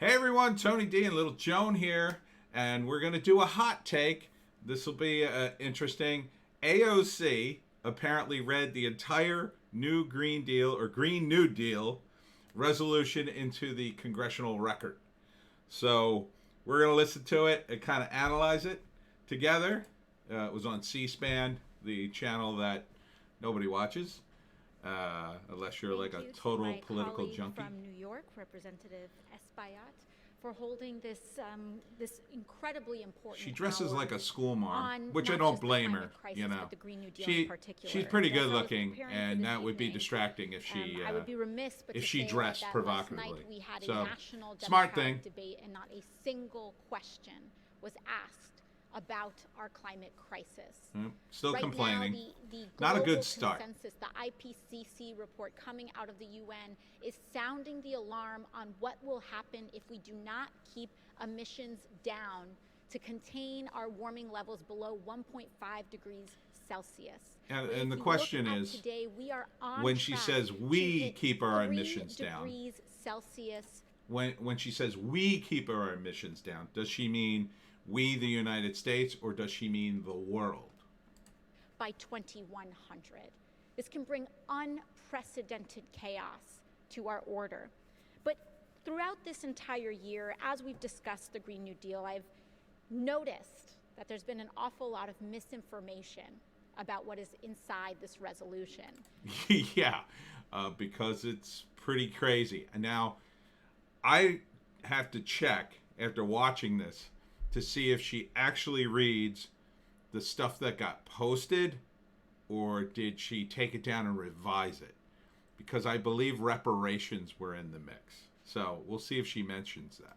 Hey everyone, Tony D and Little Joan here, and we're going to do a hot take. This will be interesting. AOC apparently read the entire new Green Deal or Green New Deal resolution into the congressional record. So we're going to listen to it and kind of analyze it together. It was on C-SPAN, the channel that nobody watches, unless you're Thank like a you total to my political colleague junkie. from New York, Representative Espaillat, for holding this this incredibly important. She dresses hour like a school mom, on which I not don't just the blame climate her. crisis, You know, but the Green New Deal in she's particular. pretty As I good was looking, preparing for and this that would be evening, distracting if she I would be remiss but if to she say dressed that provocatively. last night we had So, a national smart Democratic thing. debate, and not a single question was asked about our climate crisis. Still Right complaining. now, the Not a global good start. consensus, the IPCC report coming out of the UN, is sounding the alarm on what will happen if we do not keep emissions down to contain our warming levels below 1.5 degrees Celsius. And the question is, today, we are on when she track says to we hit keep our 3 emissions down, degrees Celsius when she says we keep our emissions down, does she mean we, the United States, or does she mean the world? by 2100. This can bring unprecedented chaos to our order. But throughout this entire year, as we've discussed the Green New Deal, I've noticed that there's been an awful lot of misinformation about what is inside this resolution. Yeah, because it's pretty crazy. And now, I have to check after watching this to see if she actually reads the stuff that got posted, or did she take it down and revise it? Because I believe reparations were in the mix. So we'll see if she mentions that.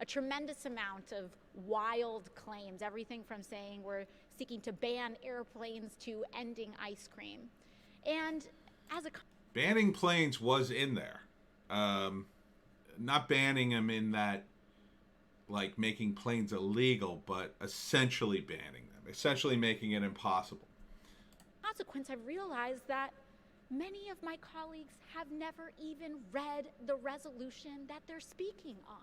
A tremendous amount of wild claims, everything from saying we're seeking to ban airplanes to ending ice cream. And as a Banning planes was in there. Not banning them in that, like making planes illegal, but essentially banning them, essentially making it impossible. consequence, I've realized that many of my colleagues have never even read the resolution that they're speaking on.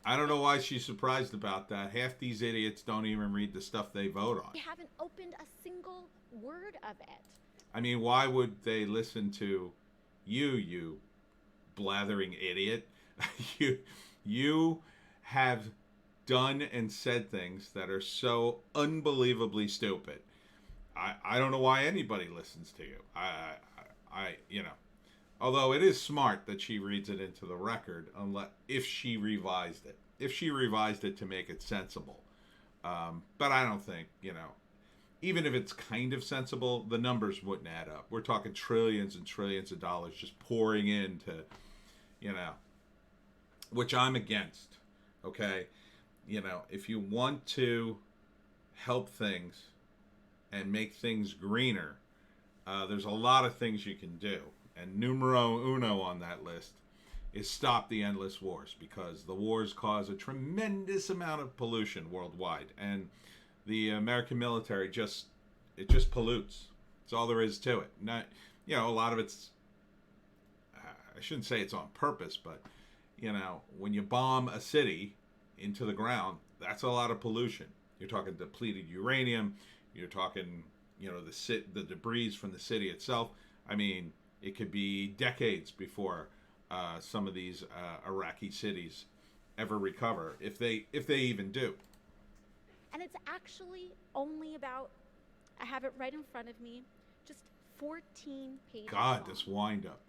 I don't know why she's surprised about that. Half these idiots don't even read the stuff they vote on. They haven't opened a single word of it. I mean, why would they listen to you blathering idiot? you have done and said things that are so unbelievably stupid. I don't know why anybody listens to you. Although it is smart that she reads it into the record, if she revised it to make it sensible. But I don't think, even if it's kind of sensible, the numbers wouldn't add up. We're talking trillions and trillions of dollars just pouring into, which I'm against. Okay, if you want to help things and make things greener, there's a lot of things you can do. And numero uno on that list is stop the endless wars, because the wars cause a tremendous amount of pollution worldwide. And the American military just pollutes. That's all there is to it. Not, a lot of it's, I shouldn't say it's on purpose, but, when you bomb a city into the ground, that's a lot of pollution. You're talking depleted uranium. You're talking, the debris from the city itself. I mean, it could be decades before some of these Iraqi cities ever recover, if they even do. And it's actually only about, I have it right in front of me, just 14 pages God, long. this wind up.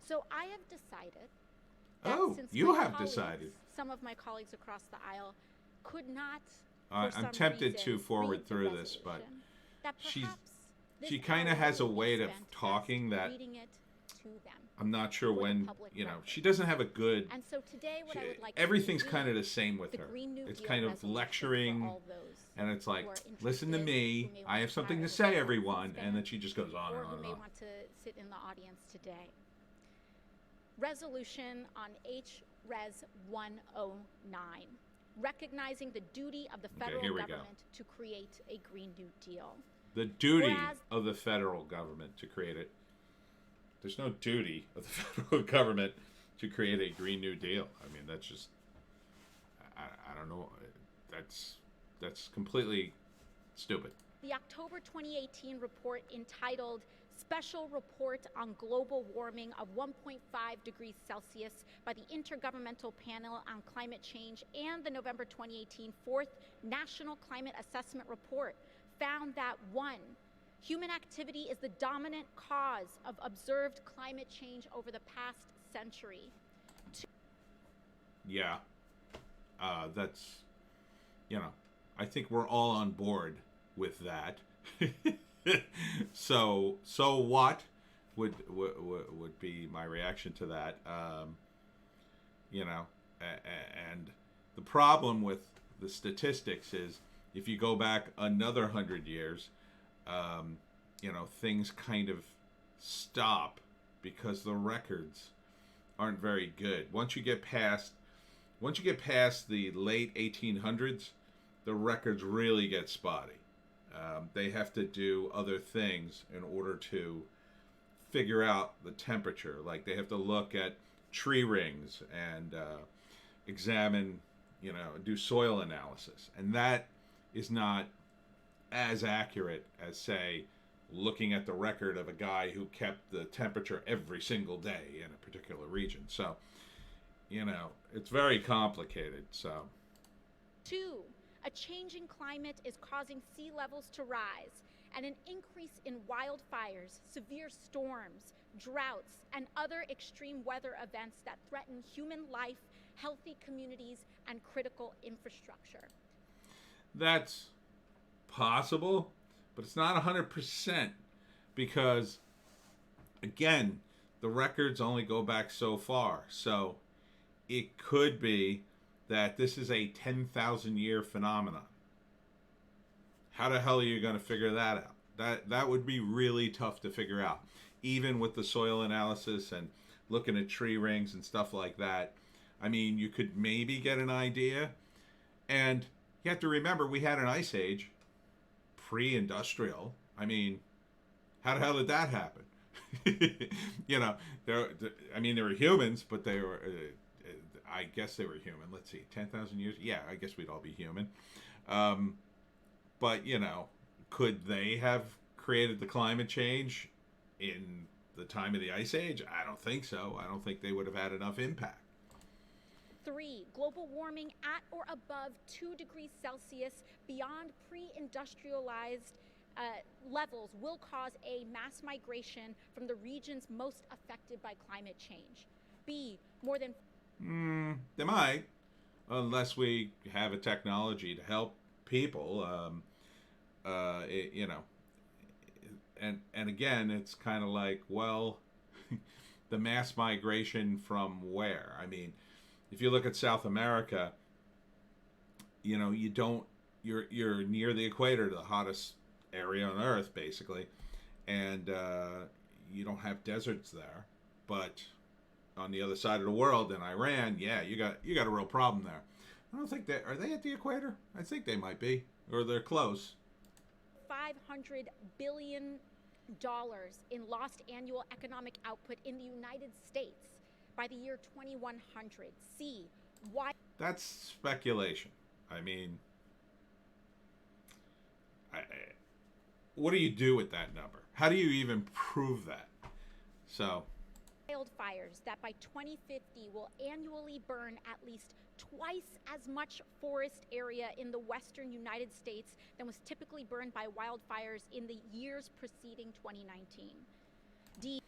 So I have decided that since you my have colleagues, decided. some of my colleagues across the aisle could not, I'm for some tempted reason, to forward read the through this, but resolution, that she this kind hour of has a will be way of spent talking best that reading it to them. I'm not sure for the when, public record. she doesn't have a good, And so today, what I would like everything's to kind of the same with the her. Green New It's Deal kind of resolution lecturing, for all those and it's like, who are listen to interested, me, who may I want have something to try say, the everyone, span, and then she just goes on or and on who and may on. want to sit in the audience today. Resolution on HRES 109, recognizing the duty of the federal here we go. government to create a Green New Deal. The duty Whereas- of the federal government to create it. There's no duty of the federal government to create a Green New Deal. I mean, that's just I don't know. That's completely stupid. The October 2018 report entitled Special Report on Global Warming of 1.5 degrees Celsius by the Intergovernmental Panel on Climate Change and the November 2018 Fourth National Climate Assessment Report found that 1. Human activity is the dominant cause of observed climate change over the past century. Yeah. That's, I think we're all on board with that. So what would be my reaction to that? And the problem with the statistics is if you go back another 100 years, things kind of stop because the records aren't very good. Once you get past the late 1800s, the records really get spotty. They have to do other things in order to figure out the temperature. Like they have to look at tree rings and examine, do soil analysis. And that is not as accurate as, say, looking at the record of a guy who kept the temperature every single day in a particular region. So, it's very complicated. So, 2. A changing climate is causing sea levels to rise, and an increase in wildfires, severe storms, droughts, and other extreme weather events that threaten human life, healthy communities, and critical infrastructure. That's possible, but it's not 100% because, again, the records only go back so far. So it could be that this is a 10,000 year phenomenon. How the hell are you going to figure that out? That would be really tough to figure out, even with the soil analysis and looking at tree rings and stuff like that. I mean, you could maybe get an idea. And you have to remember, we had an ice age, pre-industrial. I mean, how the hell did that happen? They were humans, but they were... I guess they were human. Let's see, 10,000 years? Yeah, I guess we'd all be human. But, could they have created the climate change in the time of the Ice Age? I don't think so. I don't think they would have had enough impact. 3. Global warming at or above 2 degrees Celsius beyond pre-industrialized levels will cause a mass migration from the regions most affected by climate change. B. More than... They might, unless we have a technology to help people. And again, it's kind of like, well, the mass migration from where? I mean, if you look at South America, you're near the equator, the hottest area on Earth, basically, and you don't have deserts there, but on the other side of the world in Iran, yeah, you got a real problem there. I don't think are they at the equator? I think they might be, or they're close. $500 billion in lost annual economic output in the United States by the year 2100. C. Why? That's speculation. I mean, what do you do with that number? How do you even prove that? So... wildfires that by 2050 will annually burn at least twice as much forest area in the western United States than was typically burned by wildfires in the years preceding 2019. D.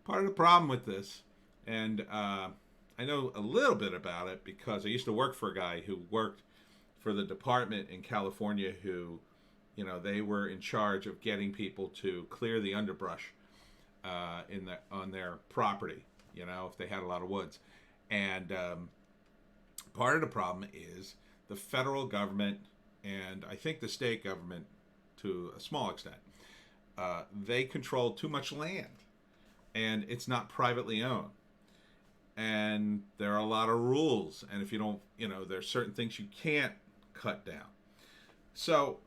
Part of the problem with this, and I know a little bit about it because I used to work for a guy who worked for the department in California who, they were in charge of getting people to clear the underbrush on their property, if they had a lot of woods. And part of the problem is the federal government and I think the state government to a small extent, they control too much land and it's not privately owned. And there are a lot of rules. And if you don't, there's certain things you can't cut down. So,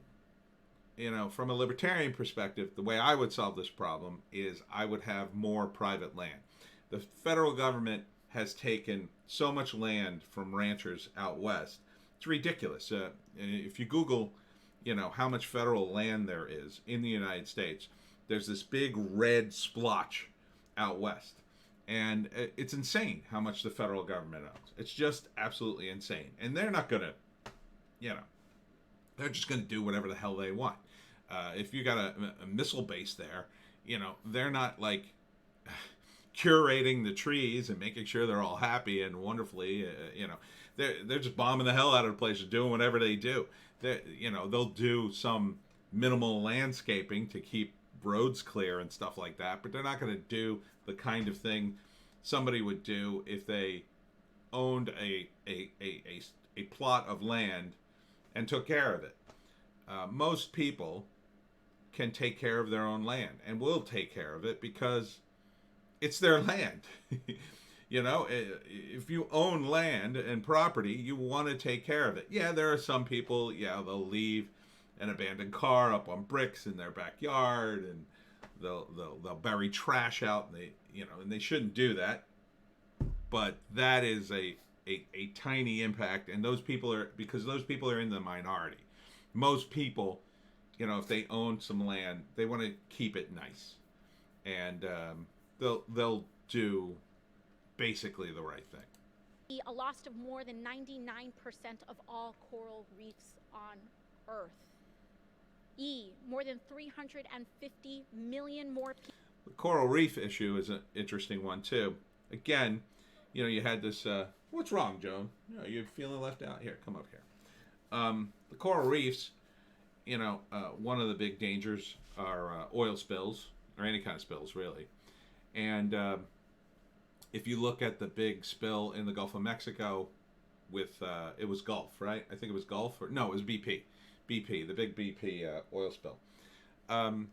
from a libertarian perspective, the way I would solve this problem is I would have more private land. The federal government has taken so much land from ranchers out west It's ridiculous. If you Google, how much federal land there is in the United States, there's this big red splotch out west. And it's insane how much the federal government owns. It's just absolutely insane. And they're not going to, they're just going to do whatever the hell they want. If you got a missile base there, they're not like curating the trees and making sure they're all happy and wonderfully, they're just bombing the hell out of the place, doing whatever they do. They'll do some minimal landscaping to keep roads clear and stuff like that, but they're not going to do the kind of thing somebody would do if they owned a plot of land and took care of it. Most people can take care of their own land and will take care of it because it's their land. If you own land and property, you want to take care of it. Yeah, there are some people, they'll leave an abandoned car up on bricks in their backyard, and they'll bury trash out, and they shouldn't do that. But that is a tiny impact, and those people are in the minority. Most people, if they own some land, they want to keep it nice, and they'll do basically the right thing. A loss of more than 99% of all coral reefs on Earth. More than 350 million more people. The coral reef issue is an interesting one too. Again, you had this. What's wrong, Joan? You're feeling left out. Here, come up here. The coral reefs. One of the big dangers are oil spills, or any kind of spills, really. And if you look at the big spill in the Gulf of Mexico, with it was Gulf, right? I think it was Gulf, it was BP. BP, the big BP oil spill. One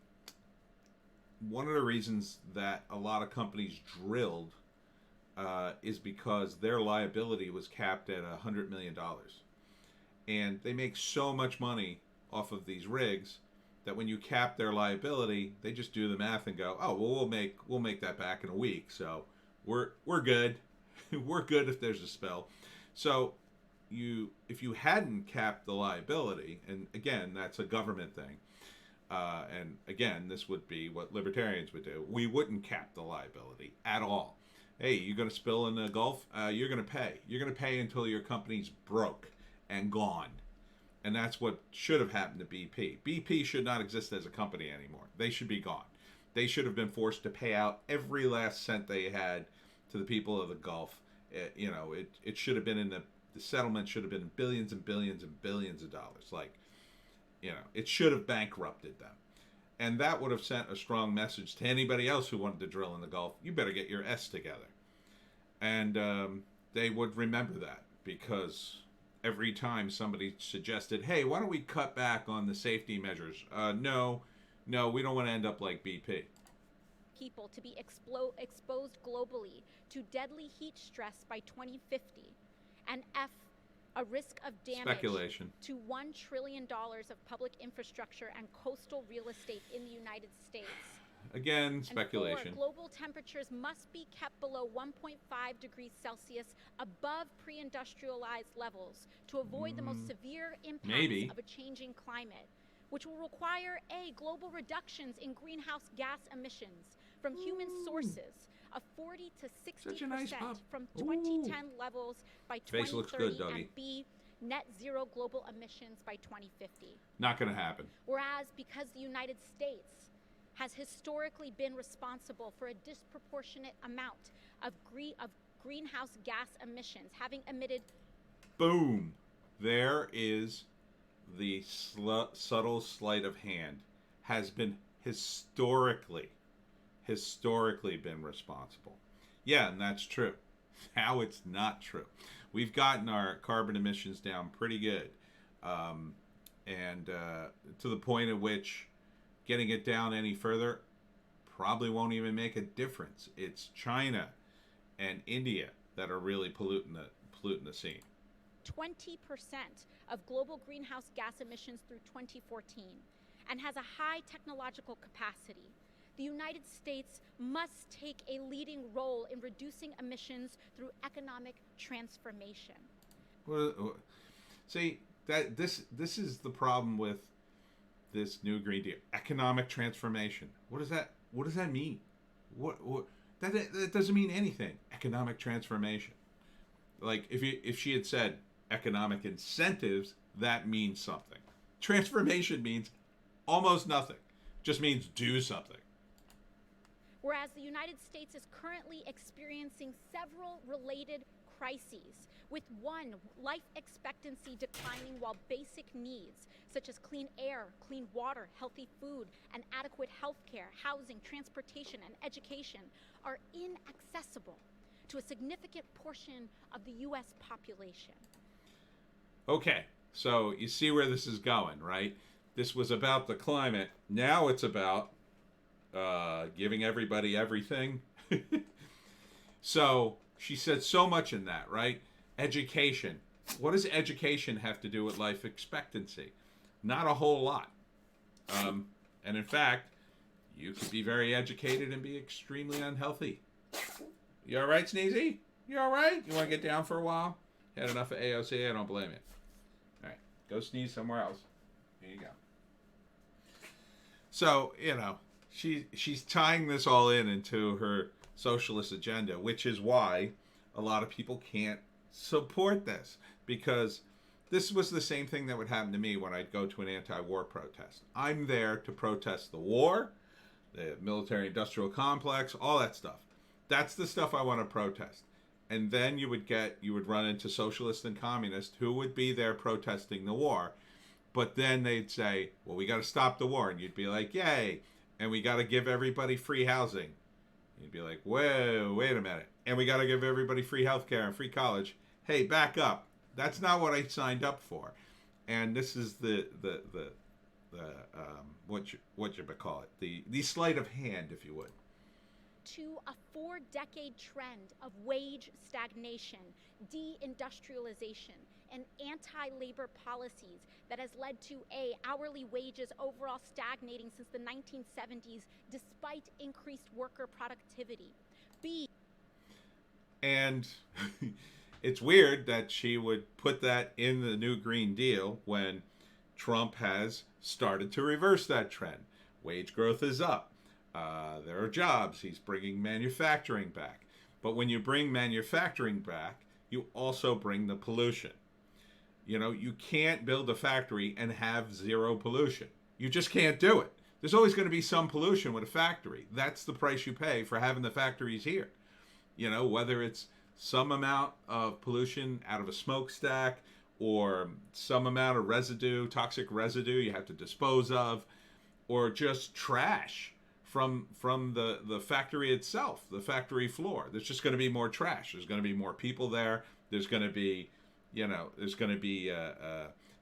of the reasons that a lot of companies drilled is because their liability was capped at $100 million. And they make so much money off of these rigs that when you cap their liability, they just do the math and go, oh, well, we'll make that back in a week. So we're good. We're good if there's a spill. So if you hadn't capped the liability, and again, that's a government thing, and again, this would be what libertarians would do, we wouldn't cap the liability at all. Hey, you're going to spill in the Gulf, you're going to pay. You're going to pay until your company's broke and gone. And that's what should have happened to BP. BP should not exist as a company anymore. They should be gone. They should have been forced to pay out every last cent they had to the people of the Gulf. It should have been in the settlement should have been billions and billions and billions of dollars. It should have bankrupted them. And that would have sent a strong message to anybody else who wanted to drill in the Gulf. You better get your S together. And they would remember that, because every time somebody suggested, hey, why don't we cut back on the safety measures? No, we don't want to end up like BP. People to be exposed globally to deadly heat stress by 2050. And F, a risk of damage Speculation. to $1 trillion of public infrastructure and coastal real estate in the United States. Again, speculation. And 4, global temperatures must be kept below 1.5 degrees Celsius above pre-industrialized levels to avoid the most severe impacts of a changing climate, which will require global reductions in greenhouse gas emissions from human sources of 40 to 60% from 2010 levels by 2030, and B, net zero global emissions by 2050. Not going to happen. Whereas, because the United States has historically been responsible for a disproportionate amount of greenhouse gas emissions, having emitted... Boom! There is the subtle sleight of hand. Has been historically been responsible. Yeah, and that's true. Now it's not true. We've gotten our carbon emissions down pretty good. And to the point at which getting it down any further probably won't even make a difference. It's China and India that are really polluting the scene. 20% of global greenhouse gas emissions through 2014, and has a high technological capacity. The United States must take a leading role in reducing emissions through economic transformation. Well, See that this is the problem with this new Green Deal. Economic transformation. What does that mean? What that doesn't mean anything. Economic transformation. Like if she had said economic incentives, that means something. Transformation means almost nothing. Just means do something. Whereas the United States is currently experiencing several related crises, with one, life expectancy declining while basic needs such as clean air, clean water, healthy food, and adequate health care, housing, transportation, and education are inaccessible to a significant portion of the U.S. population. Okay, so you see where this is going, right? This was about the climate. Now it's about giving everybody everything. So she said so much in that, right? Education. What does education have to do with life expectancy? Not a whole lot. And in fact, you could be very educated and be extremely unhealthy. You all right, Sneezy? You all right? You want to get down for a while? Had enough of AOC? I don't blame you. All right, go sneeze somewhere else. Here you go. So, she's tying this all into her socialist agenda, which is why a lot of people can't support this, because this was the same thing that would happen to me when I'd go to an anti-war protest. I'm there to protest the war, the military-industrial complex, all that stuff. That's the stuff I want to protest. And then you would run into socialists and communists who would be there protesting the war. But then they'd say, well, we got to stop the war. And you'd be like, yay. And we got to give everybody free housing. You'd be like, whoa, wait a minute. And we got to give everybody free healthcare and free college. Hey, back up. That's not what I signed up for. And this is the what you call it, the sleight of hand, if you would. To a 4-decade trend of wage stagnation, deindustrialization, and anti-labor policies that has led to A, hourly wages overall stagnating since the 1970s despite increased worker productivity. B. And it's weird that she would put that in the new Green Deal when Trump has started to reverse that trend. Wage growth is up. There are jobs. He's bringing manufacturing back. But when you bring manufacturing back, you also bring the pollution. You can't build a factory and have zero pollution. You just can't do it. There's always going to be some pollution with a factory. That's the price you pay for having the factories here. Whether it's some amount of pollution out of a smokestack or some amount of residue, toxic residue you have to dispose of, or just trash from the factory itself, the factory floor. There's just going to be more trash. There's going to be more people there. There's going to be,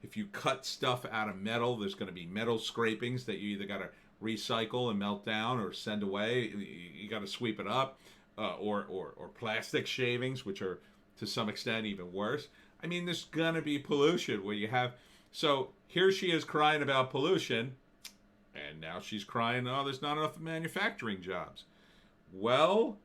if you cut stuff out of metal, there's going to be metal scrapings that you either got to recycle and melt down or send away. You got to sweep it up, or plastic shavings, which are to some extent even worse. I mean, there's going to be pollution where you have. So here she is crying about pollution. And now she's crying, oh, there's not enough manufacturing jobs. Well,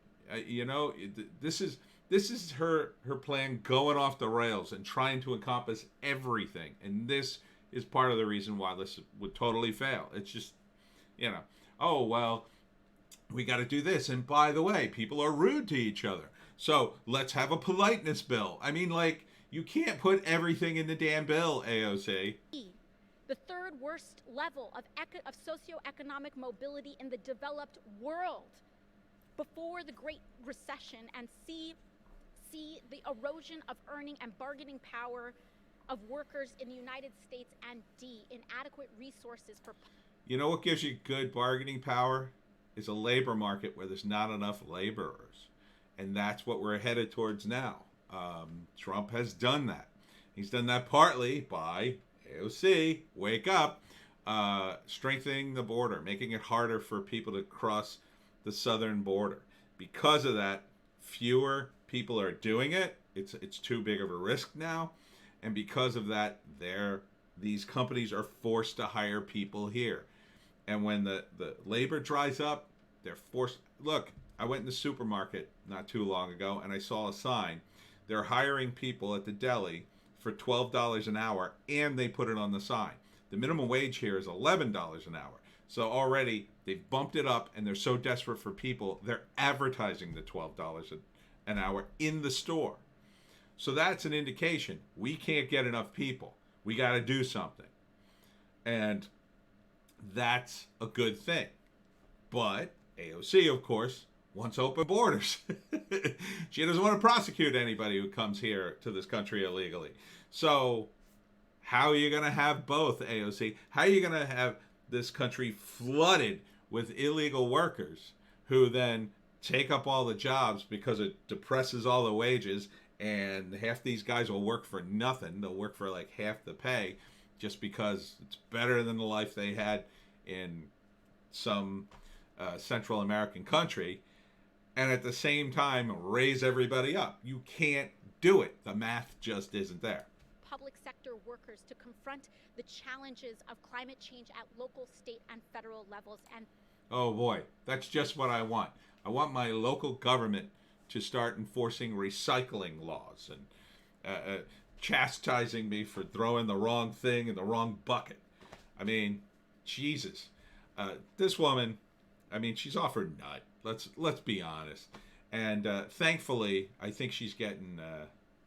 this is her plan going off the rails and trying to encompass everything. And this is part of the reason why this would totally fail. It's just, oh, well, we got to do this. And by the way, people are rude to each other. So let's have a politeness bill. I mean, you can't put everything in the damn bill, AOC. The third worst level of socioeconomic mobility in the developed world before the Great Recession, and C, the erosion of earning and bargaining power of workers in the United States, and D, inadequate resources for... You know what gives you good bargaining power? Is a labor market where there's not enough laborers. And that's what we're headed towards now. Trump has done that. He's done that partly by... AOC, wake up, strengthening the border, making it harder for people to cross the southern border. Because of that, fewer people are doing it. It's too big of a risk now. And because of that, these companies are forced to hire people here. And when the labor dries up, they're forced. Look, I went in the supermarket not too long ago and I saw a sign. They're hiring people at the deli for $12 an hour, and they put it on the sign. The minimum wage here is $11 an hour. So already they've bumped it up, and they're so desperate for people, they're advertising the $12 an hour in the store. So that's an indication we can't get enough people. We got to do something. And that's a good thing. But AOC, of course, wants open borders. She doesn't want to prosecute anybody who comes here to this country illegally. So how are you going to have both, AOC? How are you going to have this country flooded with illegal workers who then take up all the jobs because it depresses all the wages, and half these guys will work for nothing. They'll work for like half the pay just because it's better than the life they had in some Central American country, and at the same time raise everybody up. You can't do it. The math just isn't there. Public sector workers to confront the challenges of climate change at local, state, and federal levels. And oh boy, that's just what I want. I want my local government to start enforcing recycling laws and chastising me for throwing the wrong thing in the wrong bucket. I mean, Jesus. This woman, I mean, she's off her nut. Let's be honest. And thankfully, I think she's getting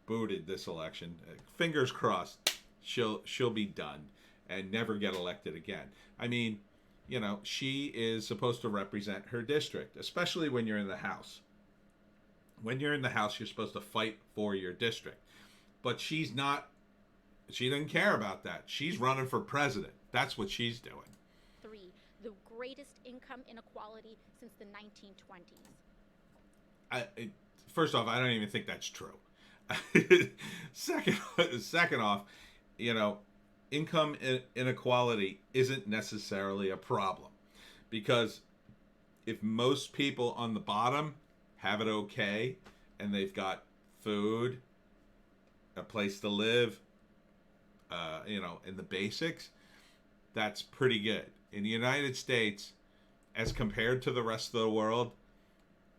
booted this election. Fingers crossed, she'll be done and never get elected again. I mean, you know, she is supposed to represent her district, especially when you're in the House. When you're in the House, you're supposed to fight for your district. But she's not, she doesn't care about that. She's running for president. That's what she's doing. 3, the greatest income inequality since the 1920s. First off, I don't even think that's true. Second off, you know, income inequality isn't necessarily a problem, because if most people on the bottom have it okay and they've got food, a place to live, you know, in the basics, that's pretty good. In the United States, as compared to the rest of the world,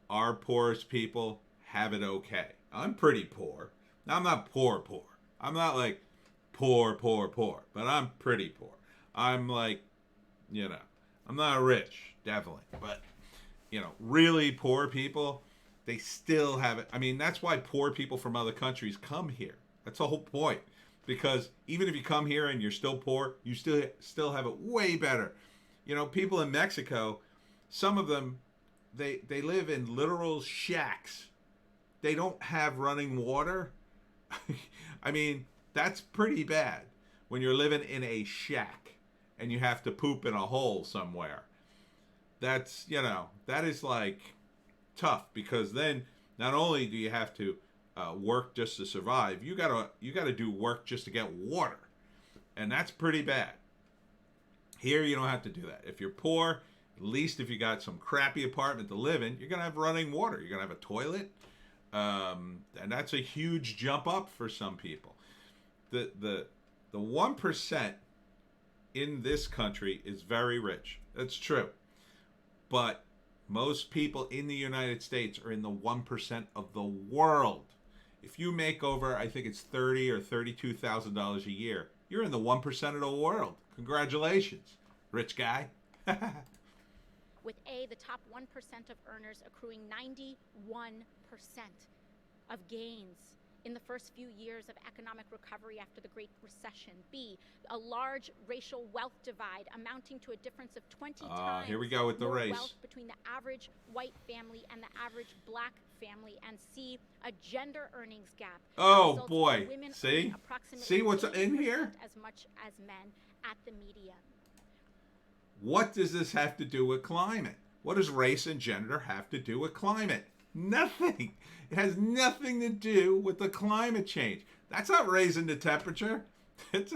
our poorest people have it okay. I'm pretty poor. Now, I'm not poor. I'm not like poor, but I'm pretty poor. I'm like, you know, I'm not rich, definitely. But, you know, really poor people, they still have it. I mean, that's why poor people from other countries come here. That's the whole point. Because even if you come here and you're still poor, you still have it way better. You know, people in Mexico, some of them, they live in literal shacks. They don't have running water. I mean, that's pretty bad when you're living in a shack and you have to poop in a hole somewhere. That's, you know, that is like tough, because then not only do you have to work just to survive, you gotta do work just to get water, and that's pretty bad. Here you don't have to do that. If you're poor, at least if you got some crappy apartment to live in, you're gonna have running water. You're gonna have a toilet, and that's a huge jump up for some people. The 1% in this country is very rich. That's true, but most people in the United States are in the 1% of the world. If you make over, I think it's $30,000 or $32,000 a year, you're in the 1% of the world. Congratulations, rich guy. With the top 1% of earners accruing 91% of gains in the first few years of economic recovery after the Great Recession. B, a large racial wealth divide amounting to a difference of 20 times here we go with the more race. wealth between the average white family and the average black family. And C, a gender earnings gap. Oh results boy, in women see? earning approximately See what's in 80% here? as much as men at the median. What does this have to do with climate? What does race and gender have to do with climate? Nothing. It has nothing to do with the climate change. That's not raising the temperature. It's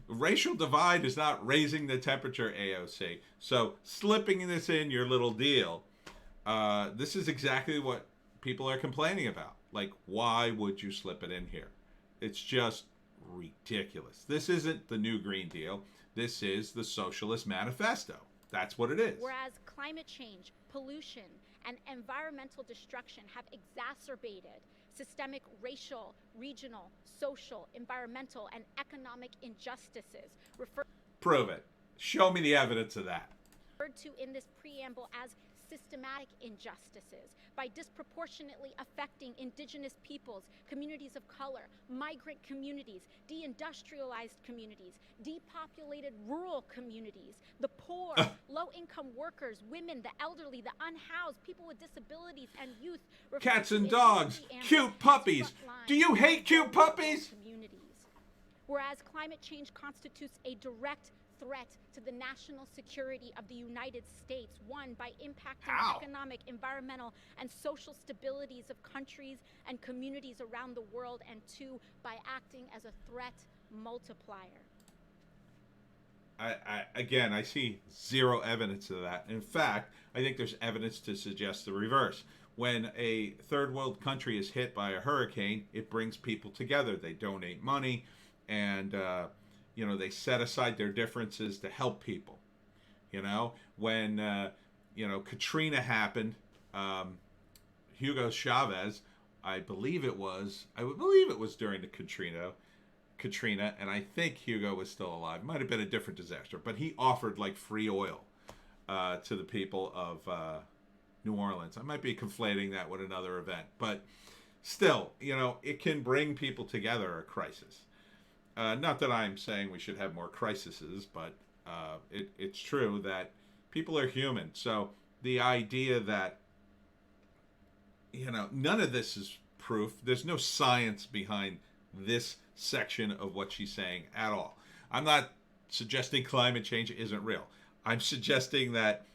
racial divide is not raising the temperature, AOC. So slipping this in your little deal, this is exactly what people are complaining about. Like, why would you slip it in here? It's just ridiculous. This isn't the new Green Deal. This is the Socialist Manifesto. That's what it is. Whereas climate change, pollution, and environmental destruction have exacerbated systemic racial, regional, social, environmental, and economic injustices Prove it. Show me the evidence of that. referred to in this preamble as systematic injustices by disproportionately affecting indigenous peoples, communities of color, migrant communities, deindustrialized communities, depopulated rural communities, the poor, low-income workers, women, the elderly, the unhoused, people with disabilities, and youth. Cats and dogs, cute puppies. Do you hate cute puppies? Communities. Whereas climate change constitutes a direct threat to the national security of the United States, one, by impacting economic, environmental, and social stabilities of countries and communities around the world, and two, by acting as a threat multiplier. I see zero evidence of that. In fact, I think there's evidence to suggest the reverse. When a third world country is hit by a hurricane, it brings people together. They donate money, and they set aside their differences to help people. When Katrina happened, Hugo Chavez, I believe it was during the Katrina, and I think Hugo was still alive. It might have been a different disaster, but he offered like free oil to the people of New Orleans. I might be conflating that with another event, but still, it can bring people together, a crisis. Not that I'm saying we should have more crises, but it's true that people are human. So the idea that, none of this is proof. There's no science behind this section of what she's saying at all. I'm not suggesting climate change isn't real. I'm suggesting that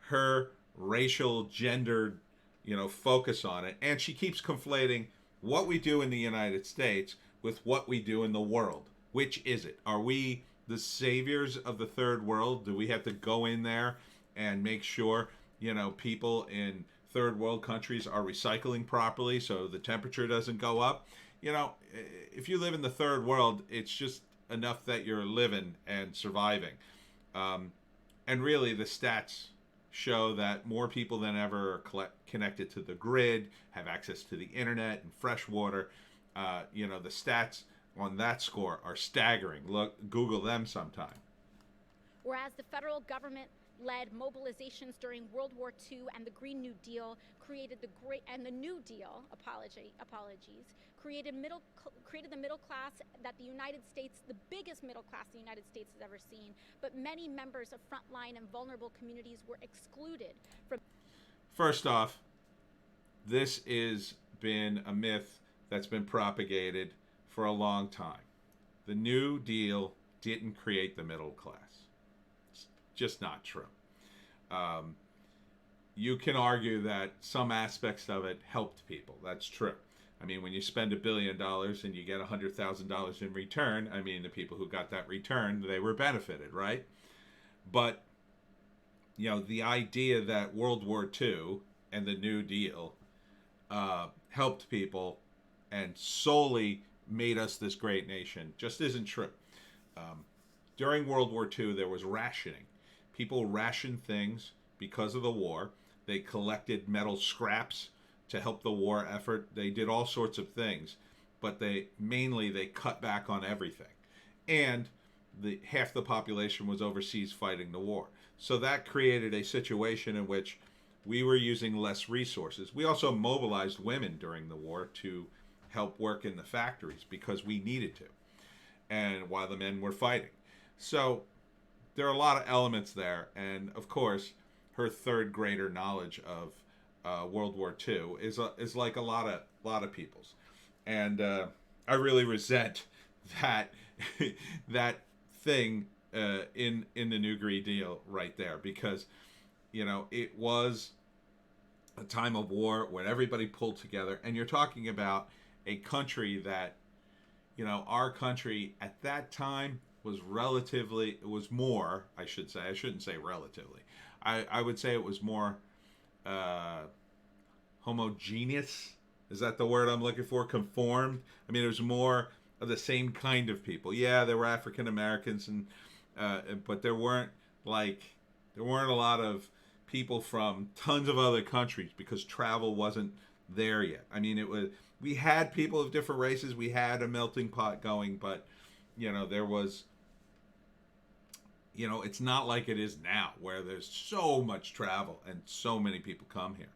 her racial, gendered, focus on it, and she keeps conflating what we do in the United States with what we do in the world. Which is it? Are we the saviors of the third world? Do we have to go in there and make sure, people in third world countries are recycling properly so the temperature doesn't go up? If you live in the third world, it's just enough that you're living and surviving. And really, the stats show that more people than ever are connected to the grid, have access to the internet and fresh water. The stats on that score are staggering. Look, Google them sometime. Whereas the federal government led mobilizations during World War II and the Green New Deal created the New Deal, created the middle class that the United States, the biggest middle class the United States has ever seen, but many members of frontline and vulnerable communities were excluded from. First off, this has been a myth that's been propagated for a long time. The New Deal didn't create the middle class. It's just not true. You can argue that some aspects of it helped people. That's true. I mean, when you spend $1 billion and you get $100,000 in return, I mean, the people who got that return, they were benefited, right? But, the idea that World War II and the New Deal helped people and solely made us this great nation just isn't true. During World War II, there was rationing. People rationed things because of the war. They collected metal scraps to help the war effort. They did all sorts of things, but they cut back on everything. And half the population was overseas fighting the war. So that created a situation in which we were using less resources. We also mobilized women during the war to help work in the factories because we needed to, and while the men were fighting. So there are a lot of elements there, and of course her third grader knowledge of World War II is like a lot of people's, and I really resent that that thing in the New Green Deal right there, because it was a time of war when everybody pulled together, and you're talking about a country that, our country at that time was more, I should say, I shouldn't say relatively, I would say it was more homogeneous. Is that the word I'm looking for? Conformed. I mean, it was more of the same kind of people. Yeah, there were African Americans, but there weren't a lot of people from tons of other countries because travel wasn't there yet. I mean, we had people of different races. We had a melting pot going, but there was, it's not like it is now, where there's so much travel and so many people come here.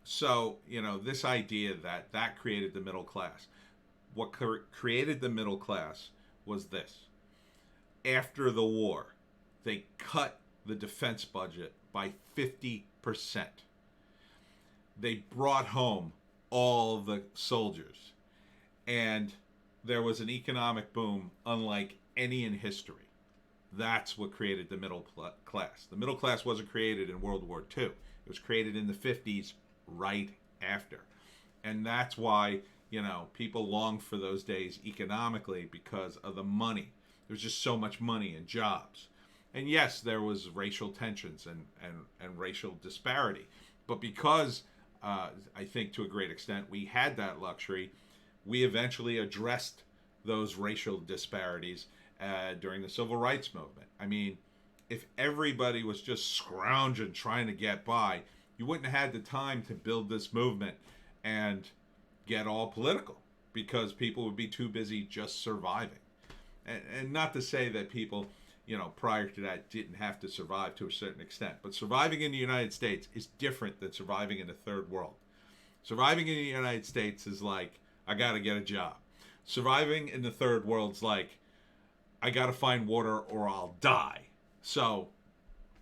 So this idea that created the middle class. What created the middle class was this. After the war, they cut the defense budget by 50%. They brought home all the soldiers. And there was an economic boom unlike any in history. That's what created the middle class. The middle class wasn't created in World War II. It was created in the 50s, right after. And that's why, people long for those days economically, because of the money. There was just so much money and jobs. And yes, there was racial tensions and racial disparity. But because, I think to a great extent, we had that luxury, we eventually addressed those racial disparities during the Civil Rights Movement. I mean, if everybody was just scrounging, trying to get by, you wouldn't have had the time to build this movement and get all political, because people would be too busy just surviving. And not to say that people, prior to that didn't have to survive to a certain extent, but surviving in the United States is different than surviving in the third world. Surviving in the United States is like, I got to get a job. Surviving in the third world's like, I got to find water or I'll die. So,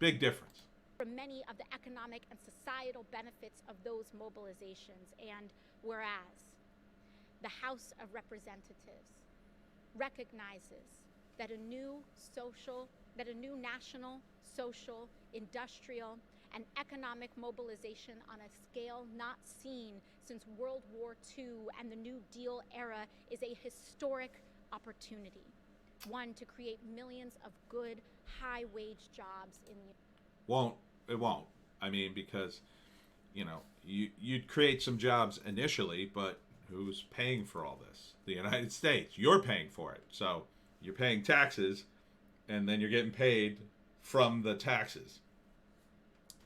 big difference. For many of the economic and societal benefits of those mobilizations, and whereas the House of Representatives recognizes that a new national, social, industrial, and economic mobilization on a scale not seen since World War II and the New Deal era is a historic opportunity. One, to create millions of good, high-wage jobs in the... It won't. I mean, because, you'd create some jobs initially, but who's paying for all this? The United States. You're paying for it. So you're paying taxes, and then you're getting paid from the taxes.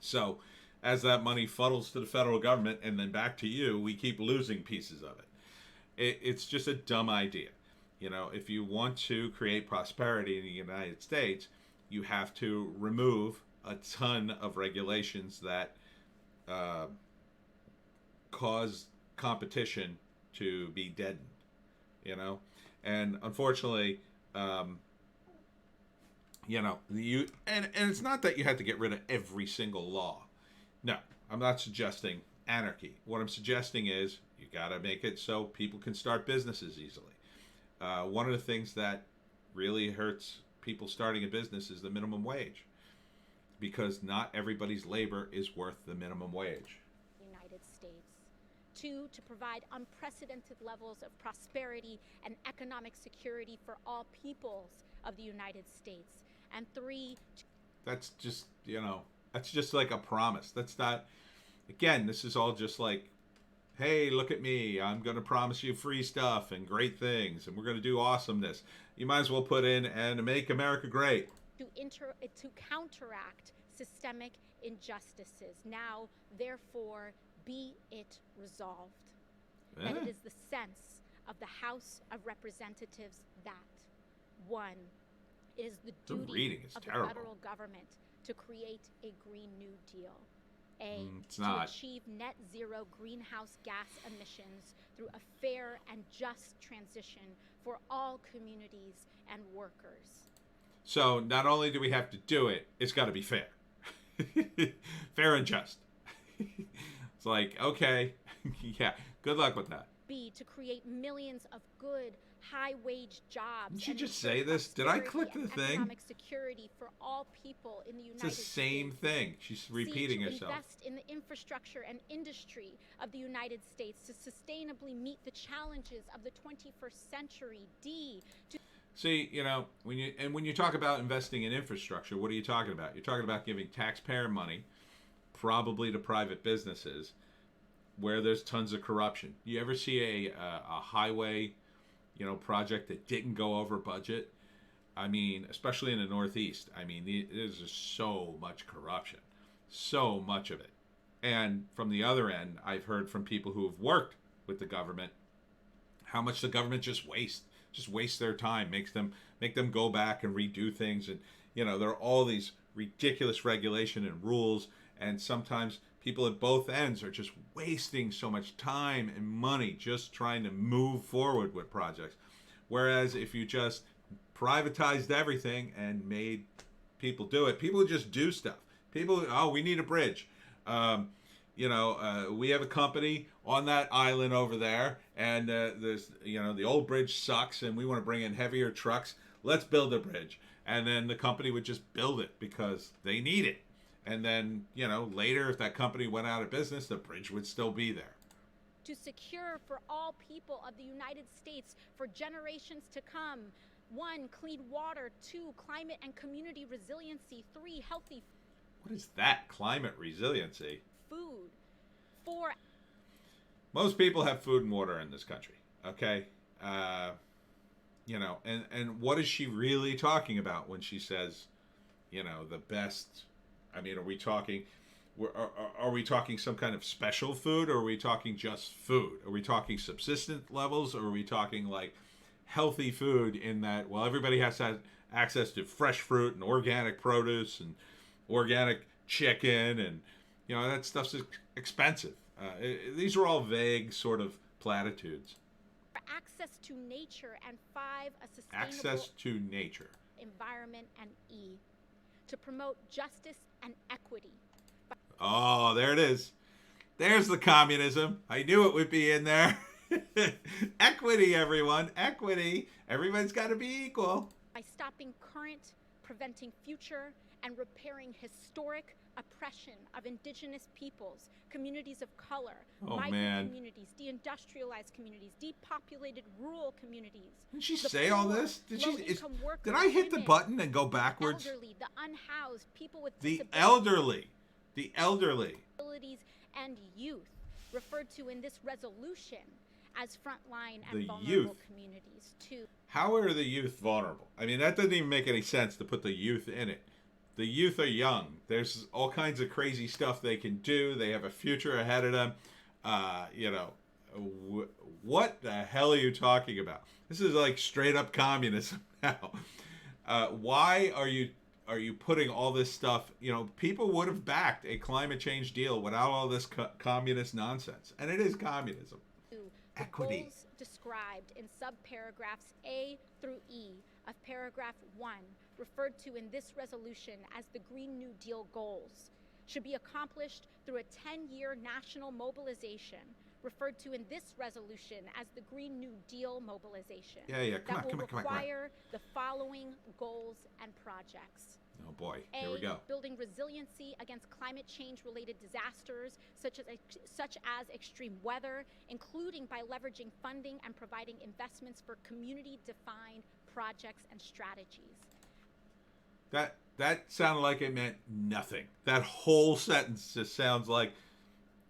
So as that money funnels to the federal government and then back to you, we keep losing pieces of it. It's just a dumb idea. If you want to create prosperity in the United States, you have to remove a ton of regulations that cause competition to be deadened, and unfortunately, and it's not that you have to get rid of every single law. No, I'm not suggesting anarchy. What I'm suggesting is you got to make it so people can start businesses easily. One of the things that really hurts people starting a business is the minimum wage, because not everybody's labor is worth the minimum wage. United States. 2, to provide unprecedented levels of prosperity and economic security for all peoples of the United States. And 3, that's just like a promise. That's not, again, this is all just like, hey, look at me, I'm going to promise you free stuff and great things, and we're going to do awesomeness. You might as well put in and make America great. To counteract systemic injustices. Now, therefore, be it resolved that it is the sense of the House of Representatives that, 1, it is the duty of the federal government to create a Green New Deal. To achieve net zero greenhouse gas emissions through a fair and just transition for all communities and workers. So not only do we have to do it, it's got to be fair. Fair and just. It's like, okay, yeah, good luck with that. B, to create millions of good, high-wage jobs. Did she just say this? Did I click the thing? Economic security for all people in the United States. It's the same thing. She's repeating herself. Invest in the infrastructure and industry of the United States to sustainably meet the challenges of the 21st century. D, to see, when you talk about investing in infrastructure, what are you talking about? You're talking about giving taxpayer money, probably to private businesses, where there's tons of corruption. You ever see a highway, project that didn't go over budget? I mean, especially in the Northeast. I mean, there's just so much corruption, so much of it. And from the other end, I've heard from people who have worked with the government how much the government just wastes their time, make them go back and redo things. And there are all these ridiculous regulation and rules, and sometimes people at both ends are just wasting so much time and money just trying to move forward with projects. Whereas if you just privatized everything and made people do it, people would just do stuff. We need a bridge. We have a company on that island over there, and there's, the old bridge sucks, and we want to bring in heavier trucks. Let's build a bridge. And then the company would just build it because they need it. And then, later, if that company went out of business, the bridge would still be there. To secure for all people of the United States for generations to come. 1, clean water. 2, climate and community resiliency. 3, healthy. What is that? Climate resiliency? Food. 4. Most people have food and water in this country. Okay. And what is she really talking about when she says, the best? I mean, are we talking some kind of special food, or are we talking just food? Are we talking subsistence levels, or are we talking like healthy food in that, well, everybody has to have access to fresh fruit and organic produce and organic chicken, and that stuff's expensive. These are all vague sort of platitudes. Access to nature, and 5, a sustainable access to nature, environment, and E, to promote justice and equity. Oh, there it is. There's the communism. I knew it would be in there. Equity, everyone. Equity. Everyone's got to be equal. By stopping current, preventing future, and repairing historic oppression of indigenous peoples, communities of color, migrant communities, deindustrialized communities, depopulated rural communities. Didn't she say all this? Did I hit the button and go backwards? The elderly, the unhoused, people with the disabilities. The elderly. And youth, referred to in this resolution as frontline and the vulnerable youth. Communities too. How are the youth vulnerable? I mean, that doesn't even make any sense to put the youth in it. The youth are young. There's all kinds of crazy stuff they can do. They have a future ahead of them. What the hell are you talking about? This is like straight up communism now. Why are you putting all this stuff? People would have backed a climate change deal without all this communist nonsense. And it is communism. Equity. Goals described in subparagraphs A through E of paragraph 1, referred to in this resolution as the Green New Deal goals, should be accomplished through a 10-year national mobilization, referred to in this resolution as the Green New Deal mobilization. Yeah. Come that on. will require the following goals and projects. Oh boy, here we go. Building resiliency against climate change-related disasters, such as extreme weather, including by leveraging funding and providing investments for community-defined projects and strategies. That sounded like it meant nothing. That whole sentence just sounds like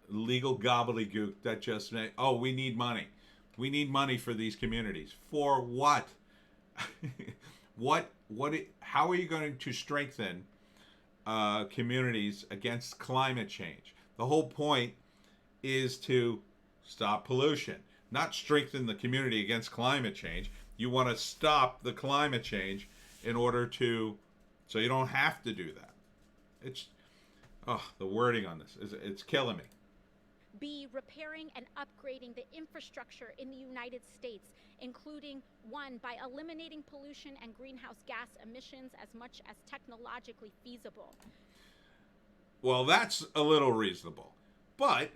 legal gobbledygook that just meant, we need money. We need money for these communities. For what? How are you going to strengthen communities against climate change? The whole point is to stop pollution, not strengthen the community against climate change. You want to stop the climate change in order so you don't have to do that. The wording on this it's killing me. B, repairing and upgrading the infrastructure in the United States, including 1, by eliminating pollution and greenhouse gas emissions as much as technologically feasible. Well, that's a little reasonable. But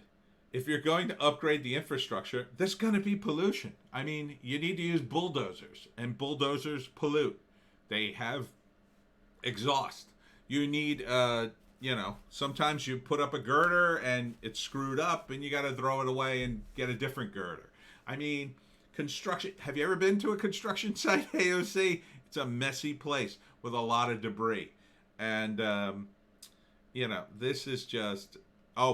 if you're going to upgrade the infrastructure, there's going to be pollution. I mean, you need to use bulldozers, and bulldozers pollute. They have exhaust. You need sometimes you put up a girder and it's screwed up and you got to throw it away and get a different girder. I mean, construction. Have you ever been to a construction site, AOC? It's a messy place with a lot of debris. And, this is just,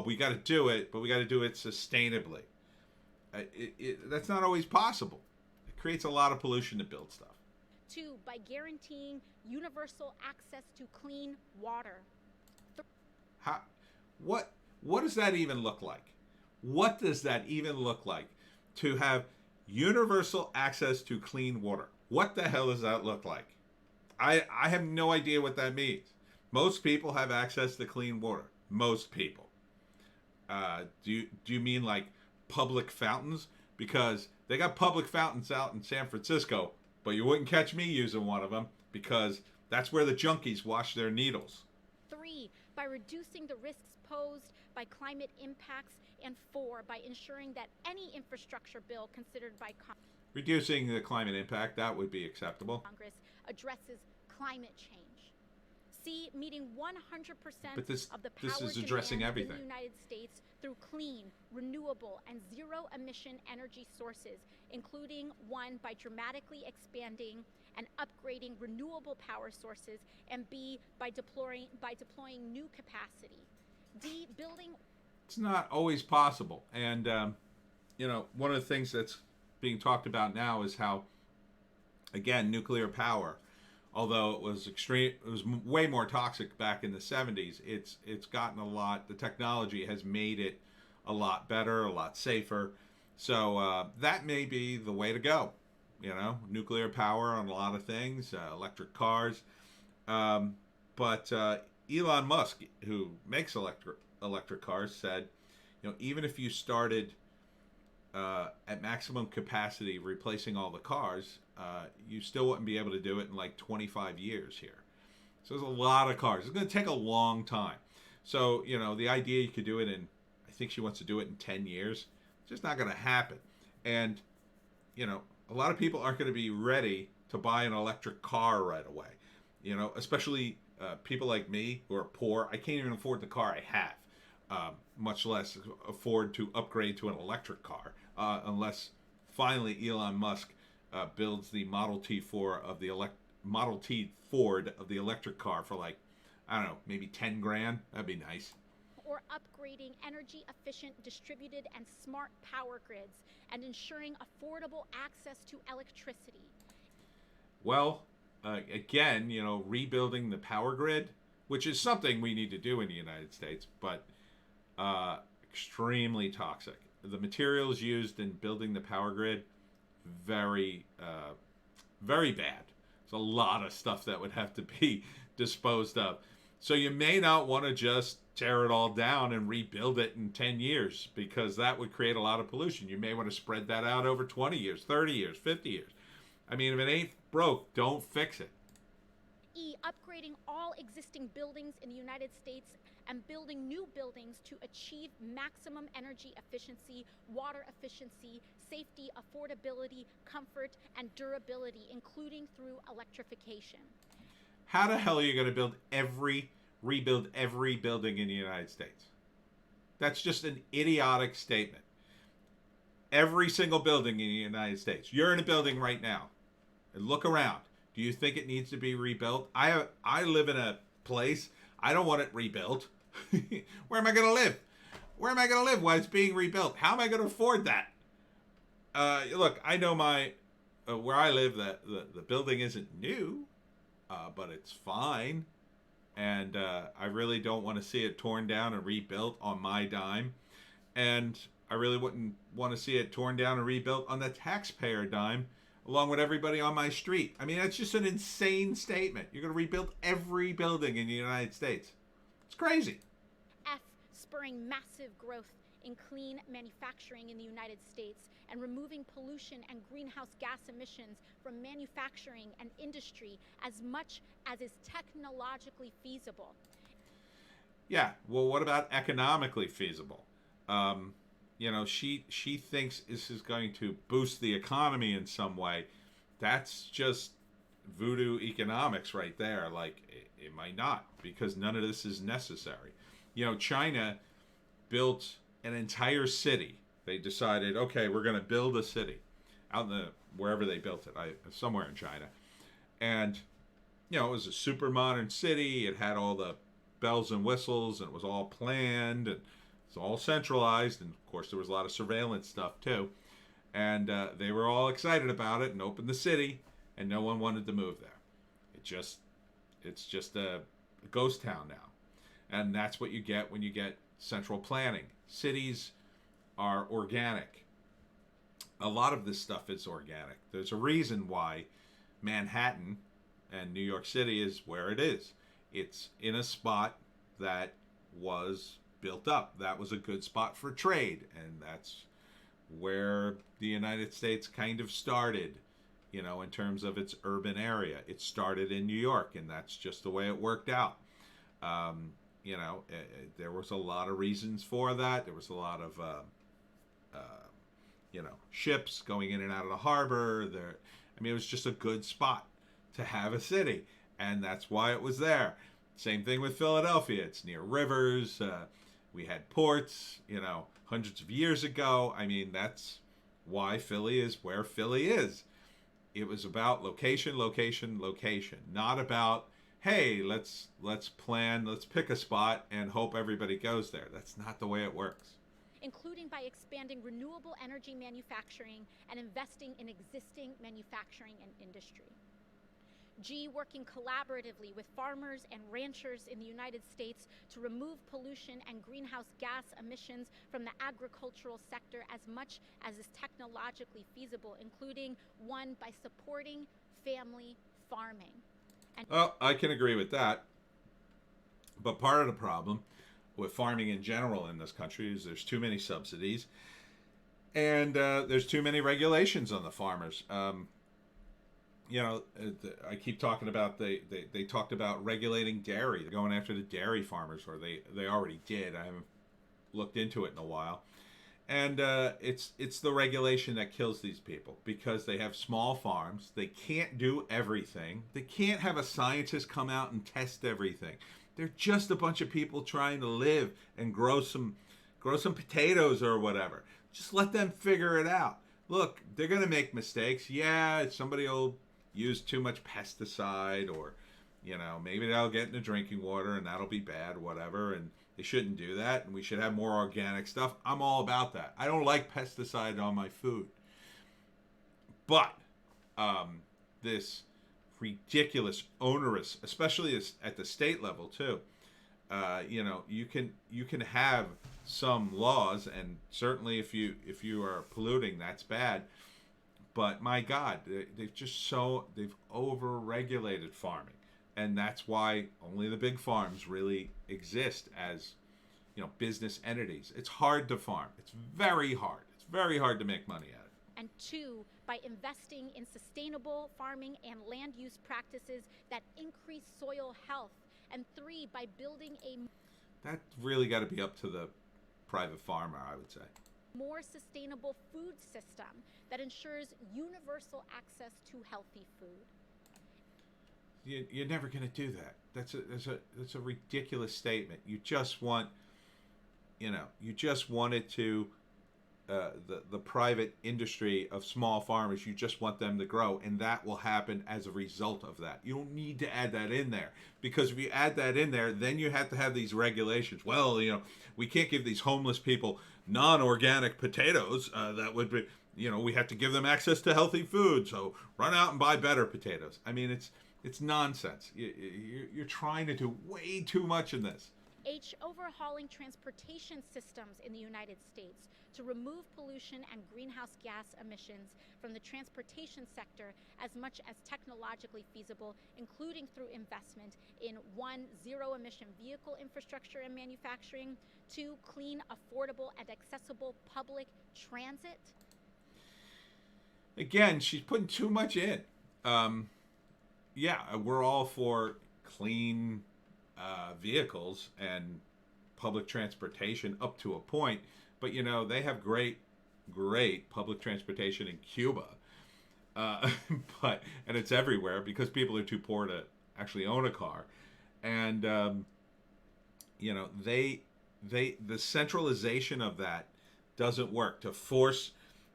we got to do it, but we got to do it sustainably. That's not always possible. It creates a lot of pollution to build stuff. 2, by guaranteeing universal access to clean water. What does that even look like? What does that even look like to have universal access to clean water? What the hell does that look like? I have no idea what that means. Most people have access to clean water. Most people. Do you mean like public fountains? Because they got public fountains out in San Francisco, but you wouldn't catch me using one of them because that's where the junkies wash their needles. 3, by reducing the risks posed by climate impacts, and 4, by ensuring that any infrastructure bill considered by Reducing the climate impact, that would be acceptable. Congress addresses climate change. C, meeting 100% of the power this is addressing demand everything. in the United States through clean, renewable, and zero-emission energy sources, including 1, by dramatically expanding and upgrading renewable power sources, and B, by deploying new capacity. D, building. It's not always possible, and one of the things that's being talked about now is how, again, nuclear power, although it was way more toxic back in the 70s, it's gotten a lot, the technology has made it a lot better, a lot safer. So that may be the way to go. Nuclear power on a lot of things, electric cars. But Elon Musk, who makes electric cars, said, even if you started at maximum capacity replacing all the cars, you still wouldn't be able to do it in like 25 years here. So there's a lot of cars. It's going to take a long time. So, the idea you could do it in, I think she wants to do it in 10 years. It's just not going to happen. And, a lot of people aren't going to be ready to buy an electric car right away. Especially people like me who are poor. I can't even afford the car I have, much less afford to upgrade to an electric car, unless finally Elon Musk builds the Model T Ford of the electric car for like, I don't know, maybe 10 grand. That'd be nice. Or upgrading energy efficient, distributed, and smart power grids, and ensuring affordable access to electricity. Well, again, rebuilding the power grid, which is something we need to do in the United States, but extremely toxic. The materials used in building the power grid, very, very bad. There's a lot of stuff that would have to be disposed of. So you may not want to just tear it all down and rebuild it in 10 years because that would create a lot of pollution. You may want to spread that out over 20 years, 30 years, 50 years. I mean, if it ain't broke, don't fix it. E, upgrading all existing buildings in the United States and building new buildings to achieve maximum energy efficiency, water efficiency, safety, affordability, comfort, and durability, including through electrification. How the hell are you going to rebuild every building in the United States? That's just an idiotic statement. Every single building in the United States. You're in a building right now. And look around. Do you think it needs to be rebuilt? I live in a place. I don't want it rebuilt. Where am I going to live? Where am I going to live while it's being rebuilt? How am I going to afford that? Look, I know where I live, the building isn't new, but it's fine. And I really don't want to see it torn down and rebuilt on my dime. And I really wouldn't want to see it torn down and rebuilt on the taxpayer dime, along with everybody on my street. I mean, that's just an insane statement. You're going to rebuild every building in the United States. It's crazy. F, spurring massive growth in clean manufacturing in the United States and removing pollution and greenhouse gas emissions from manufacturing and industry as much as is technologically feasible. Yeah, well, what about economically feasible? She thinks this is going to boost the economy in some way. That's just voodoo economics right there. Like, it might not, because none of this is necessary. China built an entire city. They decided, okay, we're going to build a city out in wherever they built it, somewhere in China. And, it was a super modern city. It had all the bells and whistles, and it was all planned, and it's all centralized. And, of course, there was a lot of surveillance stuff, too. And they were all excited about it and opened the city, and no one wanted to move there. It's just a ghost town now. And that's what you get when you get central planning. Cities are organic. A lot of this stuff is organic. There's a reason why Manhattan and New York City is where it is. It's in a spot that was built up. That was a good spot for trade, and that's where the United States kind of started, you know, in terms of its urban area. It started in New York, and that's just the way it worked out. You know, there was a lot of reasons for that. There was a lot of, you know, ships going in and out of the harbor. There, I mean, it was just a good spot to have a city, and that's why it was there. Same thing with Philadelphia. It's near rivers. We had ports, you know, hundreds of years ago. I mean, that's why Philly is where Philly is. It was about location, location, location, not about, hey, let's plan, let's pick a spot and hope everybody goes there. That's not the way it works. Including by expanding renewable energy manufacturing and investing in existing manufacturing and industry. G, working collaboratively with farmers and ranchers in the United States to remove pollution and greenhouse gas emissions from the agricultural sector as much as is technologically feasible, including, 1, by supporting family farming. Well, I can agree with that. But part of the problem with farming in general in this country is there's too many subsidies, and there's too many regulations on the farmers. You know, I keep talking about they talked about regulating dairy. They're going after the dairy farmers, or they already did. I haven't looked into it in a while. And it's the regulation that kills these people, because they have small farms. They can't do everything. They can't have a scientist come out and test everything. They're just a bunch of people trying to live and grow some potatoes or whatever. Just let them figure it out. Look, they're going to make mistakes. Yeah, somebody will use too much pesticide, or, you know, maybe they'll get into drinking water and that'll be bad, whatever, and they shouldn't do that, and we should have more organic stuff. I'm all about that. I don't like pesticide on my food. But this ridiculous, onerous, especially at the state level too, you know, you can have some laws, and certainly if you are polluting, that's bad. But my God, they've over-regulated farming, and that's why only the big farms really exist as, you know, business entities. It's hard to farm. It's very hard. It's very hard to make money at it. And 2, by investing in sustainable farming and land use practices that increase soil health. And 3, by building a That really got to be up to the private farmer, I would say. More sustainable food system that ensures universal access to healthy food. You're never going to do that. That's a ridiculous statement. You just want, you just wanted to, the private industry of small farmers, you just want them to grow, and that will happen as a result of that. You don't need to add that in there, because if you add that in there, then you have to have these regulations. Well, you know, we can't give these homeless people non-organic potatoes. That would be, you know, we have to give them access to healthy food, so run out and buy better potatoes. I mean, it's nonsense. You're trying to do way too much in this. H, overhauling transportation systems in the United States to remove pollution and greenhouse gas emissions from the transportation sector as much as technologically feasible, including through investment in 1, zero-emission vehicle infrastructure and manufacturing, 2, clean, affordable, and accessible public transit. Again, she's putting too much in. Yeah, we're all for clean vehicles and public transportation up to a point, but you know, they have great public transportation in Cuba, and it's everywhere because people are too poor to actually own a car, and you know, the centralization of that doesn't work. To force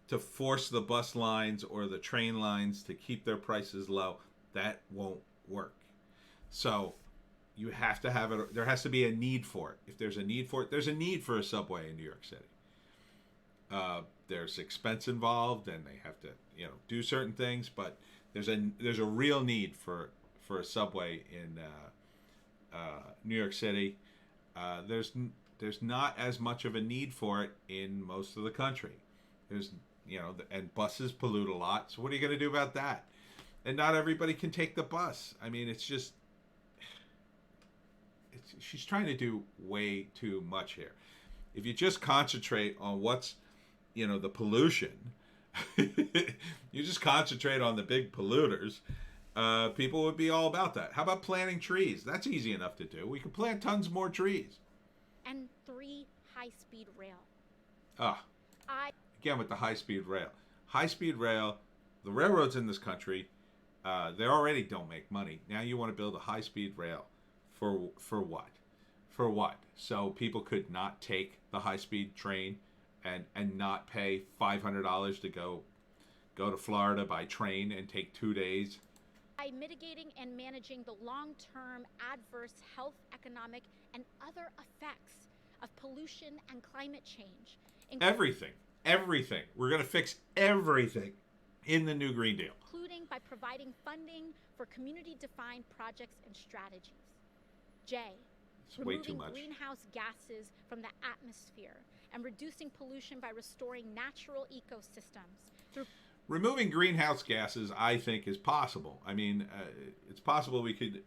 the bus lines or the train lines to keep their prices low, that won't work. So you have to have it. There has to be a need for it. If there's a need for it, there's a need for a subway in New York City. There's expense involved, and they have to, you know, do certain things. But there's a real need for a subway in New York City. There's there's not as much of a need for it in most of the country. There's, and buses pollute a lot. So what are you going to do about that? And not everybody can take the bus. I mean, she's trying to do way too much here. If you just concentrate on what's, the pollution, you just concentrate on the big polluters, people would be all about that. How about planting trees? That's easy enough to do. We can plant tons more trees. And 3 high-speed rail. Again, with the high-speed rail. High-speed rail, the railroads in this country, they already don't make money. Now you want to build a high-speed rail. For what? For what? So people could not take the high-speed train and not pay $500 to go to Florida by train and take 2 days? By mitigating and managing the long-term adverse health, economic, and other effects of pollution and climate change. Everything. We're going to fix everything in the new Green Deal. Including by providing funding for community-defined projects and strategies. J, removing greenhouse gases from the atmosphere and reducing pollution by restoring natural ecosystems. Removing greenhouse gases, I think, is possible. I mean, it's possible we could.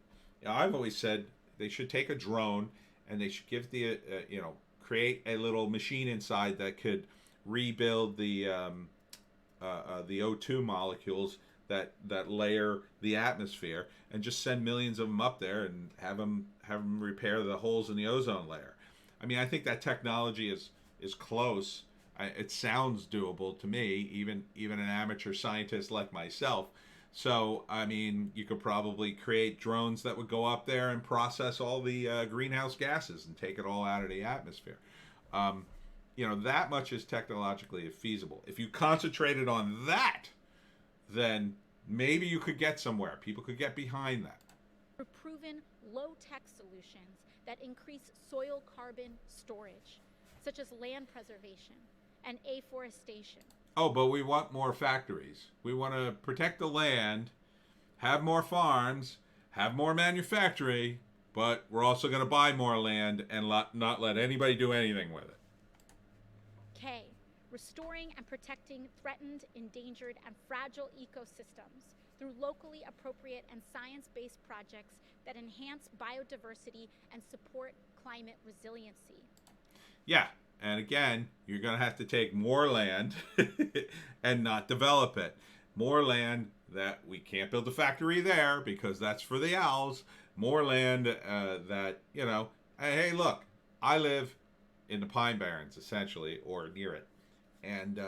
I've always said they should take a drone and they should give create a little machine inside that could rebuild the O2 molecules that layer the atmosphere, and just send millions of them up there and have them repair the holes in the ozone layer. I mean, I think that technology is close. It sounds doable to me, even an amateur scientist like myself. So, I mean, you could probably create drones that would go up there and process all the greenhouse gases and take it all out of the atmosphere. That much is technologically feasible. If you concentrated on that, then maybe you could get somewhere. People could get behind that. For proven low-tech solutions that increase soil carbon storage, such as land preservation and afforestation. Oh, but we want more factories. We want to protect the land, have more farms, have more manufacturing, but we're also going to buy more land and not let anybody do anything with it. K, restoring and protecting threatened, endangered, and fragile ecosystems through locally appropriate and science-based projects that enhance biodiversity and support climate resiliency. Yeah, and again, you're going to have to take more land and not develop it. More land that we can't build a factory there because that's for the owls. More land that, hey, look, I live in the Pine Barrens, essentially, or near it. And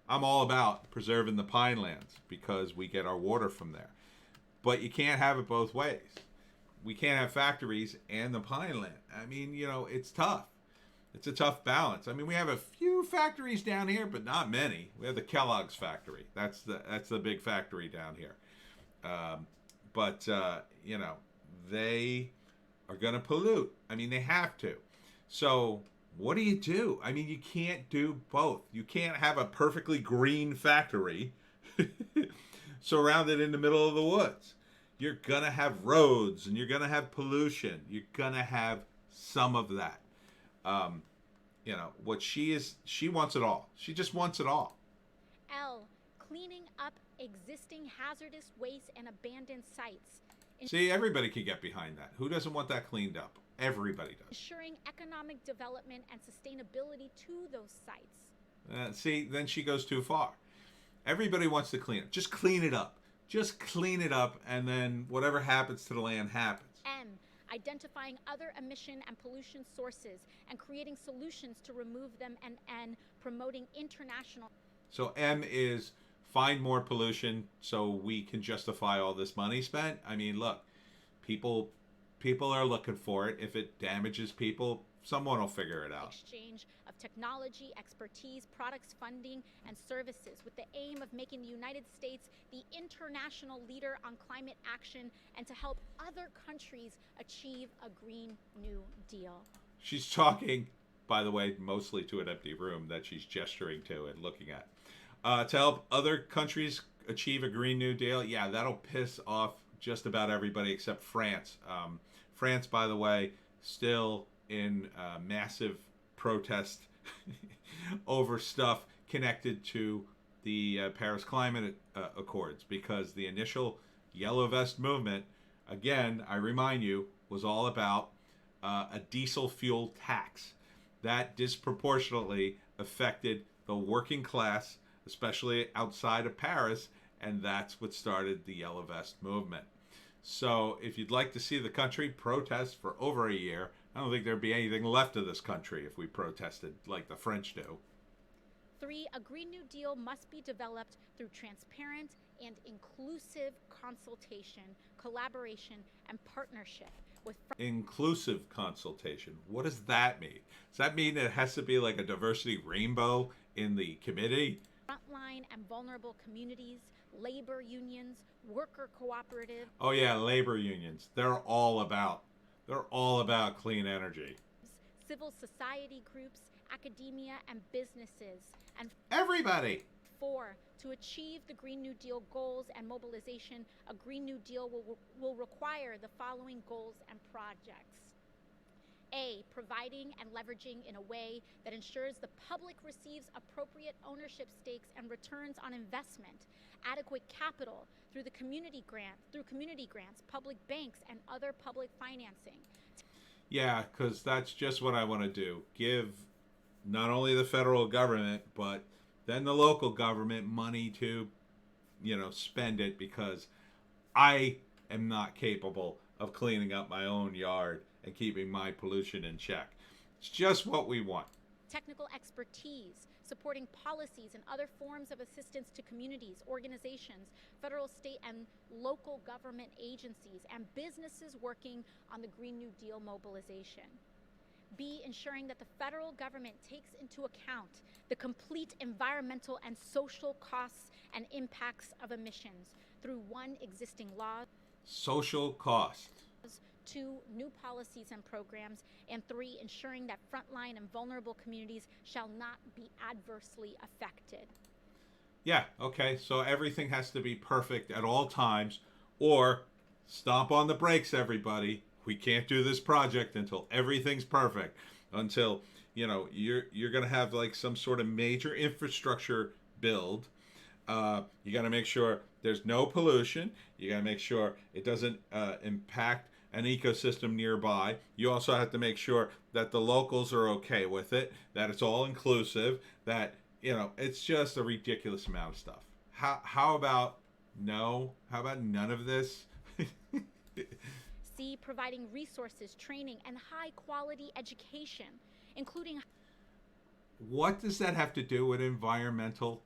I'm all about preserving the pine lands because we get our water from there. But you can't have it both ways. We can't have factories and the pine land. I mean, it's tough. It's a tough balance. I mean, we have a few factories down here, but not many. We have the Kellogg's factory. That's the big factory down here. But they are going to pollute. I mean, they have to. So what do you do? I mean, you can't do both. You can't have a perfectly green factory surrounded in the middle of the woods. You're going to have roads and you're going to have pollution. You're going to have some of that. What she wants it all. She just wants it all. L, cleaning up existing hazardous waste and abandoned sites. See, everybody can get behind that. Who doesn't want that cleaned up? Everybody does. Ensuring economic development and sustainability to those sites. See, then she goes too far. Everybody wants to clean it. Just clean it up. Just clean it up, and then whatever happens to the land happens. M, identifying other emission and pollution sources and creating solutions to remove them and promoting international. So M is find more pollution so we can justify all this money spent. I mean, look, people are looking for it. If it damages people, someone will figure it out. Exchange of technology, expertise, products, funding, and services with the aim of making the United States the international leader on climate action and to help other countries achieve a Green New Deal. She's talking, by the way, mostly to an empty room that she's gesturing to and looking at. To help other countries achieve a Green New Deal, yeah, that'll piss off just about everybody except France. France, by the way, still in massive protest over stuff connected to the Paris Climate Accords, because the initial Yellow Vest movement, again, I remind you, was all about a diesel fuel tax that disproportionately affected the working class, especially outside of Paris, and that's what started the Yellow Vest movement. So if you'd like to see the country protest for over a year, I don't think there'd be anything left of this country if we protested like the French do. 3, a Green New Deal must be developed through transparent and inclusive consultation, collaboration, and partnership with inclusive consultation. What does that mean? Does that mean it has to be like a diversity rainbow in the committee? Frontline and vulnerable communities, labor unions, worker cooperatives. Oh yeah, labor unions. They're all about clean energy. Civil society groups, academia, and businesses. And everybody. 4, to achieve the Green New Deal goals and mobilization, a Green New Deal will require the following goals and projects. A, providing and leveraging in a way that ensures the public receives appropriate ownership stakes and returns on investment, adequate capital through community grants, public banks, and other public financing. Yeah, because that's just what I want to do. Give not only the federal government, but then the local government money to, spend it, because I am not capable of cleaning up my own yard and keeping my pollution in check. It's just what we want. Technical expertise, supporting policies and other forms of assistance to communities, organizations, federal, state, and local government agencies, and businesses working on the Green New Deal mobilization. B, ensuring that the federal government takes into account the complete environmental and social costs and impacts of emissions through 1, existing laws, social cost, 2, new policies and programs, and 3, ensuring that frontline and vulnerable communities shall not be adversely affected. Yeah, okay, so everything has to be perfect at all times, or stomp on the brakes, everybody. We can't do this project until everything's perfect, until you're going to have like some sort of major infrastructure build. You got to make sure there's no pollution. You got to make sure it doesn't impact an ecosystem nearby. You also have to make sure that the locals are okay with it, that it's all inclusive, that it's just a ridiculous amount of stuff. How about no? How about none of this? C, providing resources, training, and high-quality education, including... What does that have to do with environmental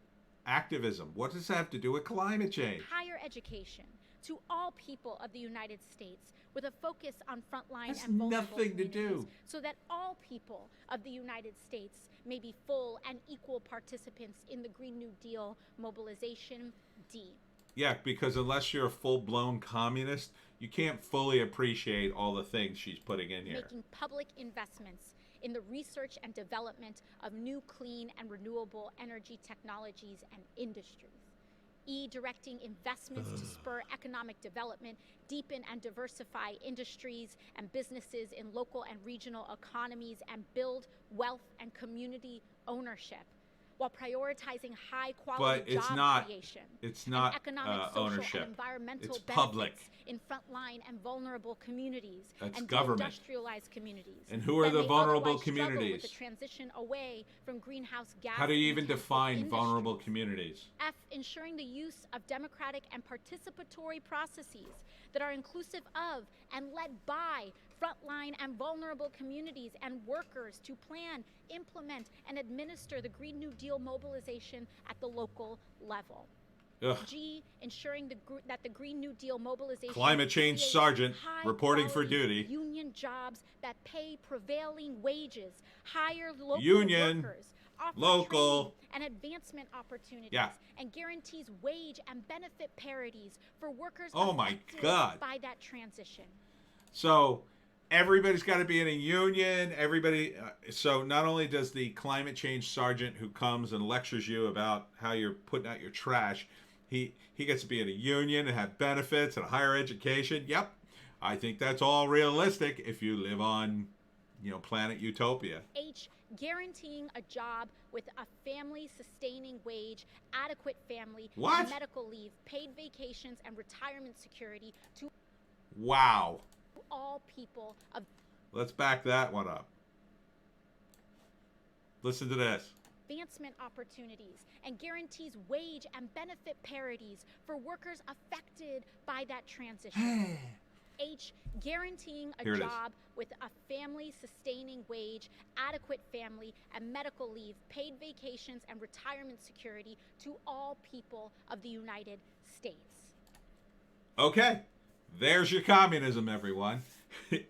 activism? What does that have to do with climate change? Higher education to all people of the United States, with a focus on frontline That's and vulnerable nothing to communities, do. so that all people of the United States may be full and equal participants in the Green New Deal mobilization. D. Yeah, because unless you're a full-blown communist, you can't fully appreciate all the things she's putting in here. Making public investments in the research and development of new clean and renewable energy technologies and industries. E, directing investments to spur economic development, deepen and diversify industries and businesses in local and regional economies, and build wealth and community ownership, while prioritizing high-quality job creation. It's not economic, social, ownership. and environmental it's benefits public. In frontline and vulnerable communities, That's and government. Deindustrialized communities. And who are that the may vulnerable otherwise struggle communities? with the transition away from greenhouse gas. How do you even define industries. vulnerable communities? F, ensuring the use of democratic and participatory processes that are inclusive of and led by frontline and vulnerable communities and workers to plan, implement, and administer the Green New Deal mobilization at the local level. Ugh. G, ensuring that the Green New Deal mobilization Climate change creates sergeant reporting for high-quality duty. union jobs that pay prevailing wages, hire local Union. workers, offer Local. training and advancement opportunities, Yeah. and guarantees wage and benefit parities for workers Oh my affected God. by that transition. So everybody's got to be in a union. Everybody. So not only does the climate change sergeant who comes and lectures you about how you're putting out your trash, he gets to be in a union and have benefits and a higher education. Yep, I think that's all realistic if you live on Planet Utopia. H, guaranteeing a job with a family-sustaining wage, adequate family What? and medical leave, paid vacations, and retirement security to Wow. all people of Let's back that one up. Listen to this. advancement opportunities, and guarantees wage and benefit parities for workers affected by that transition. H, guaranteeing a Here it is. job with a family-sustaining wage, adequate family and medical leave, paid vacations, and retirement security to all people of the United States. Okay. There's your communism, everyone.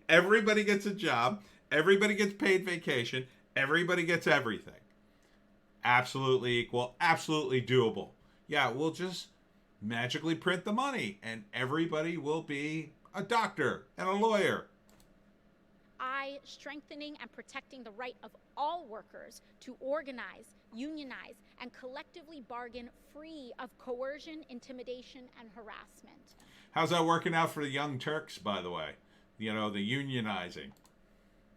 Everybody gets a job. Everybody gets paid vacation. Everybody gets everything. Absolutely equal. Absolutely doable. Yeah, we'll just magically print the money and everybody will be a doctor and a lawyer. I, strengthening and protecting the right of all workers to organize, unionize, and collectively bargain free of coercion, intimidation, and harassment. How's that working out for the Young Turks, by the way? The unionizing.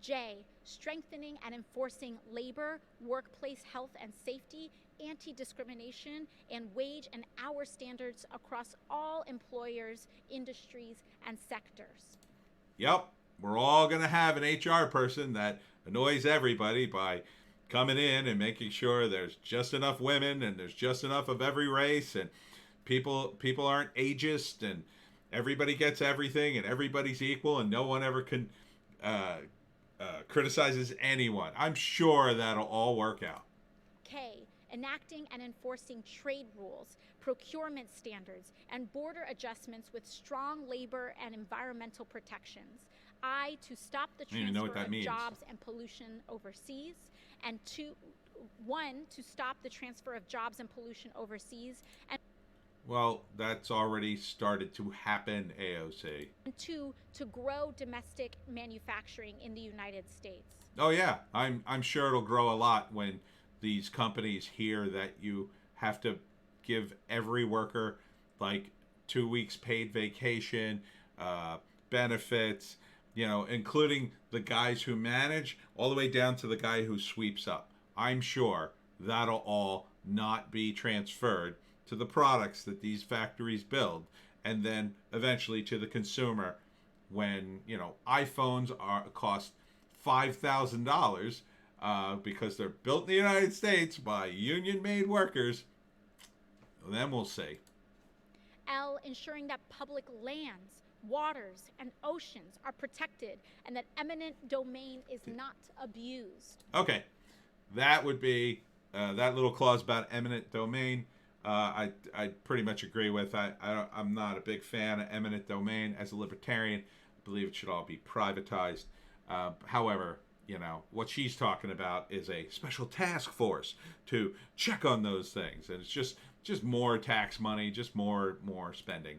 J, strengthening and enforcing labor, workplace health and safety, anti-discrimination, and wage and hour standards across all employers, industries, and sectors. Yep, we're all going to have an HR person that annoys everybody by coming in and making sure there's just enough women and there's just enough of every race and people aren't ageist and everybody gets everything and everybody's equal and no one ever criticizes anyone. I'm sure that'll all work out. K, enacting and enforcing trade rules, procurement standards, and border adjustments with strong labor and environmental protections. I, to stop the transfer of jobs and pollution overseas. And one, to stop the transfer of jobs and pollution overseas. And well, that's already started to happen, AOC. And two, to grow domestic manufacturing in the United States. Oh yeah, I'm sure it'll grow a lot when these companies hear that you have to give every worker like 2 weeks paid vacation, benefits, including the guys who manage all the way down to the guy who sweeps up. I'm sure that'll all not be transferred to the products that these factories build and then eventually to the consumer when, iPhones cost $5,000 because they're built in the United States by union-made workers. Then we'll see. L, ensuring that public lands, waters, and oceans are protected and that eminent domain is not abused. Okay. That would be that little clause about eminent domain. I pretty much agree with. I'm not a big fan of eminent domain. As a libertarian, I believe it should all be privatized. However, what she's talking about is a special task force to check on those things. And it's just more tax money, just more spending.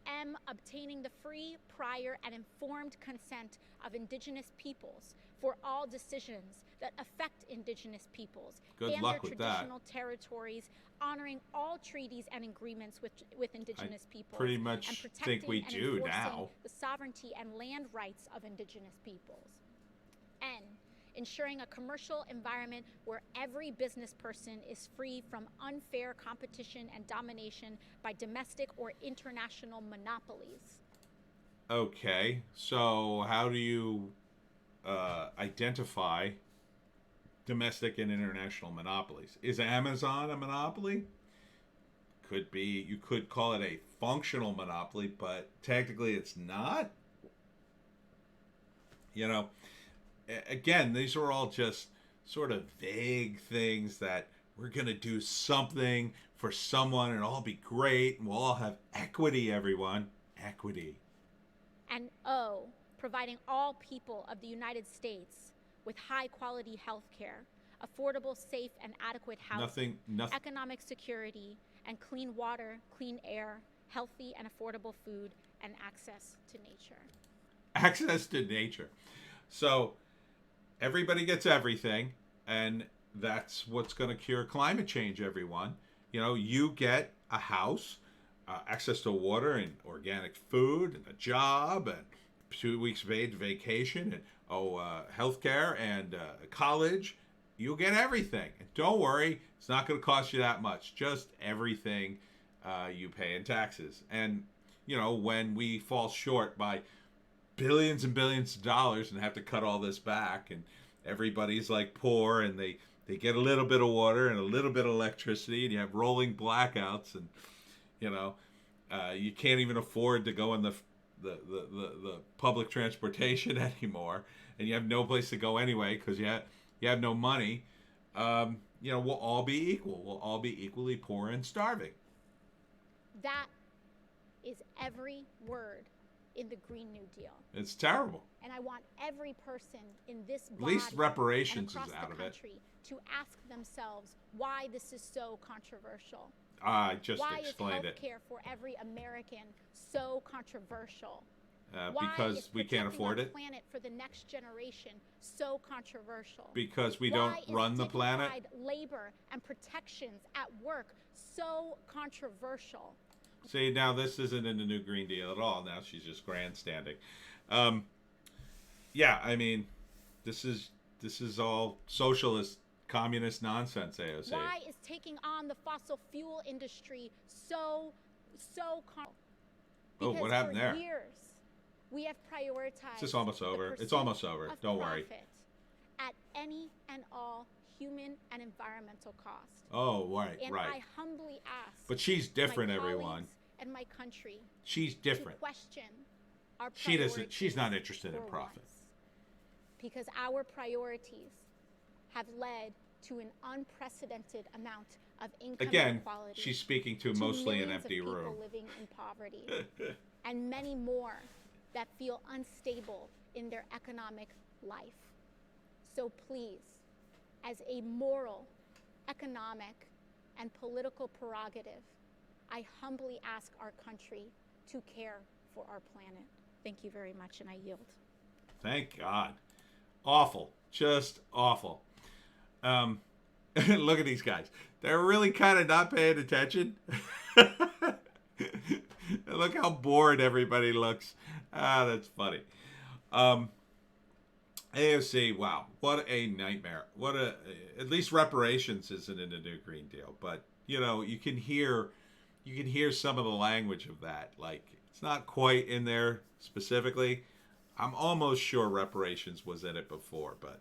M, obtaining the free, prior, and informed consent of Indigenous peoples for all decisions that affect Indigenous peoples Good and luck their with traditional that. territories, honoring all treaties and agreements with Indigenous peoples. Pretty much and protecting think we and do enforcing now. the sovereignty and land rights of Indigenous peoples. N, ensuring a commercial environment where every business person is free from unfair competition and domination by domestic or international monopolies. Okay, so how do you identify domestic and international monopolies? Is Amazon a monopoly? Could be. You could call it a functional monopoly, but technically it's not. Again, these are all just sort of vague things that we're going to do something for someone and it'll all be great and we'll all have equity, everyone. Equity. And O, providing all people of the United States with high-quality health care, affordable, safe, and adequate housing, Nothing. economic security, and clean water, clean air, healthy and affordable food, and access to nature. Access to nature. So everybody gets everything, and that's what's going to cure climate change, everyone. You get a house, access to water and organic food and a job and 2 weeks paid vacation, and healthcare and college. You'll get everything. And don't worry, it's not going to cost you that much. Just everything you pay in taxes. And when we fall short by billions and billions of dollars and have to cut all this back, and everybody's like poor, and they get a little bit of water and a little bit of electricity, and you have rolling blackouts, and you can't even afford to go in the public transportation anymore, and you have no place to go anyway because you have no money. We'll all be equal. We'll all be equally poor and starving. That is every word in the Green New Deal. It's terrible. And I want every person in this body, at least reparations and is across out the of it, country, to ask themselves why this is so controversial. I just why explained is healthcare for every American so controversial? Because we can't afford it. Why is planet for the next generation so controversial? Because we don't run the planet. Why is dignified labor and protections at work so controversial? See, now this isn't in the new Green Deal at all. Now she's just grandstanding. Yeah, I mean, this is all socialist, communist nonsense, AOC. Why is taking on the fossil fuel industry so Oh, what happened there? For years, we have prioritized. It's just almost over. It's almost over. Don't worry. At any and all human and environmental cost. Oh, right, and right. I humbly ask. But she's different, my everyone. And my country. She's different. To question our priorities. She's not interested in profit. Once. Because our priorities have led to an unprecedented amount of income inequality. Again, she's speaking to mostly an empty room. People living in poverty, and many more that feel unstable in their economic life. So please, as a moral, economic, and political prerogative, I humbly ask our country to care for our planet. Thank you very much, and I yield. Thank God. Awful. Just awful. Look at these guys. They're really kind of not paying attention. Look how bored everybody looks. That's funny. AOC, wow, what a nightmare. At least reparations isn't in the new Green Deal, but you can hear some of the language of that. Like, it's not quite in there specifically. I'm almost sure reparations was in it before, but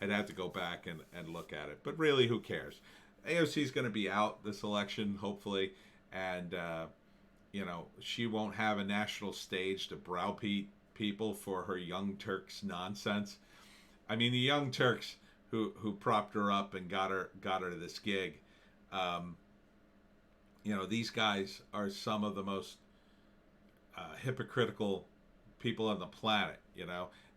I'd have to go back and look at it. But really, who cares? AOC is going to be out this election, hopefully, and she won't have a national stage to browbeat people for her Young Turks nonsense. I mean, the Young Turks who propped her up and got her to this gig. These guys are some of the most hypocritical people on the planet.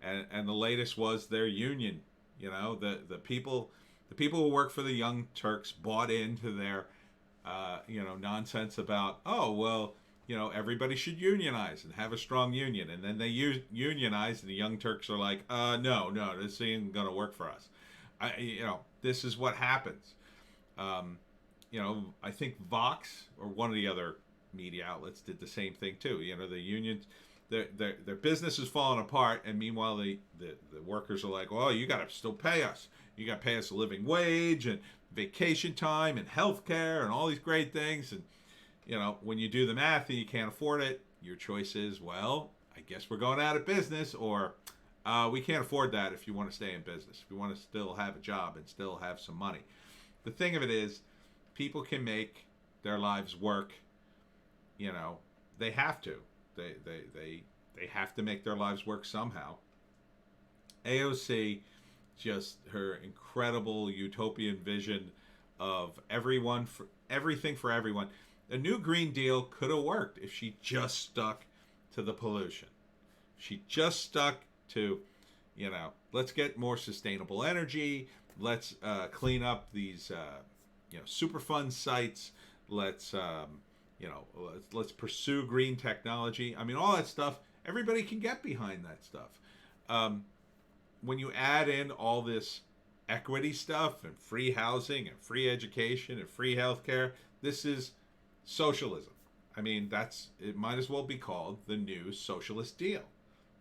And the latest was their union. The people who work for the Young Turks bought into their nonsense about, everybody should unionize and have a strong union. And then they unionize, and the Young Turks are like, no, this ain't going to work for us. This is what happens. I think Vox or one of the other media outlets did the same thing too. The unions, their business is falling apart, and meanwhile the workers are like, well, you got to still pay us. You got to pay us a living wage and vacation time and health care and all these great things. And when you do the math and you can't afford it, your choice is, well, I guess we're going out of business, or we can't afford that if you want to stay in business. If you want to still have a job and still have some money. The thing of it is, people can make their lives work. They have to. They have to make their lives work somehow. AOC, just her incredible utopian vision of everything for everyone. The new Green Deal could have worked if she just stuck to the pollution. She just stuck to, let's get more sustainable energy. Let's clean up these, Superfund sites. Let's pursue green technology. I mean, all that stuff, everybody can get behind that stuff. When you add in all this equity stuff and free housing and free education and free healthcare, this is socialism. I mean, it might as well be called the new socialist deal.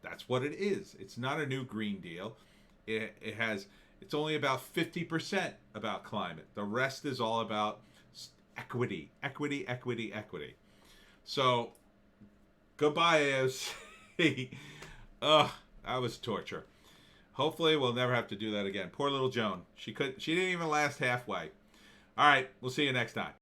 That's what it is. It's not a new Green Deal. It's only about 50% about climate. The rest is all about equity, equity, equity, equity. So, goodbye, AOC. Ugh, that was torture. Hopefully, we'll never have to do that again. Poor little Joan. She didn't even last halfway. All right, we'll see you next time.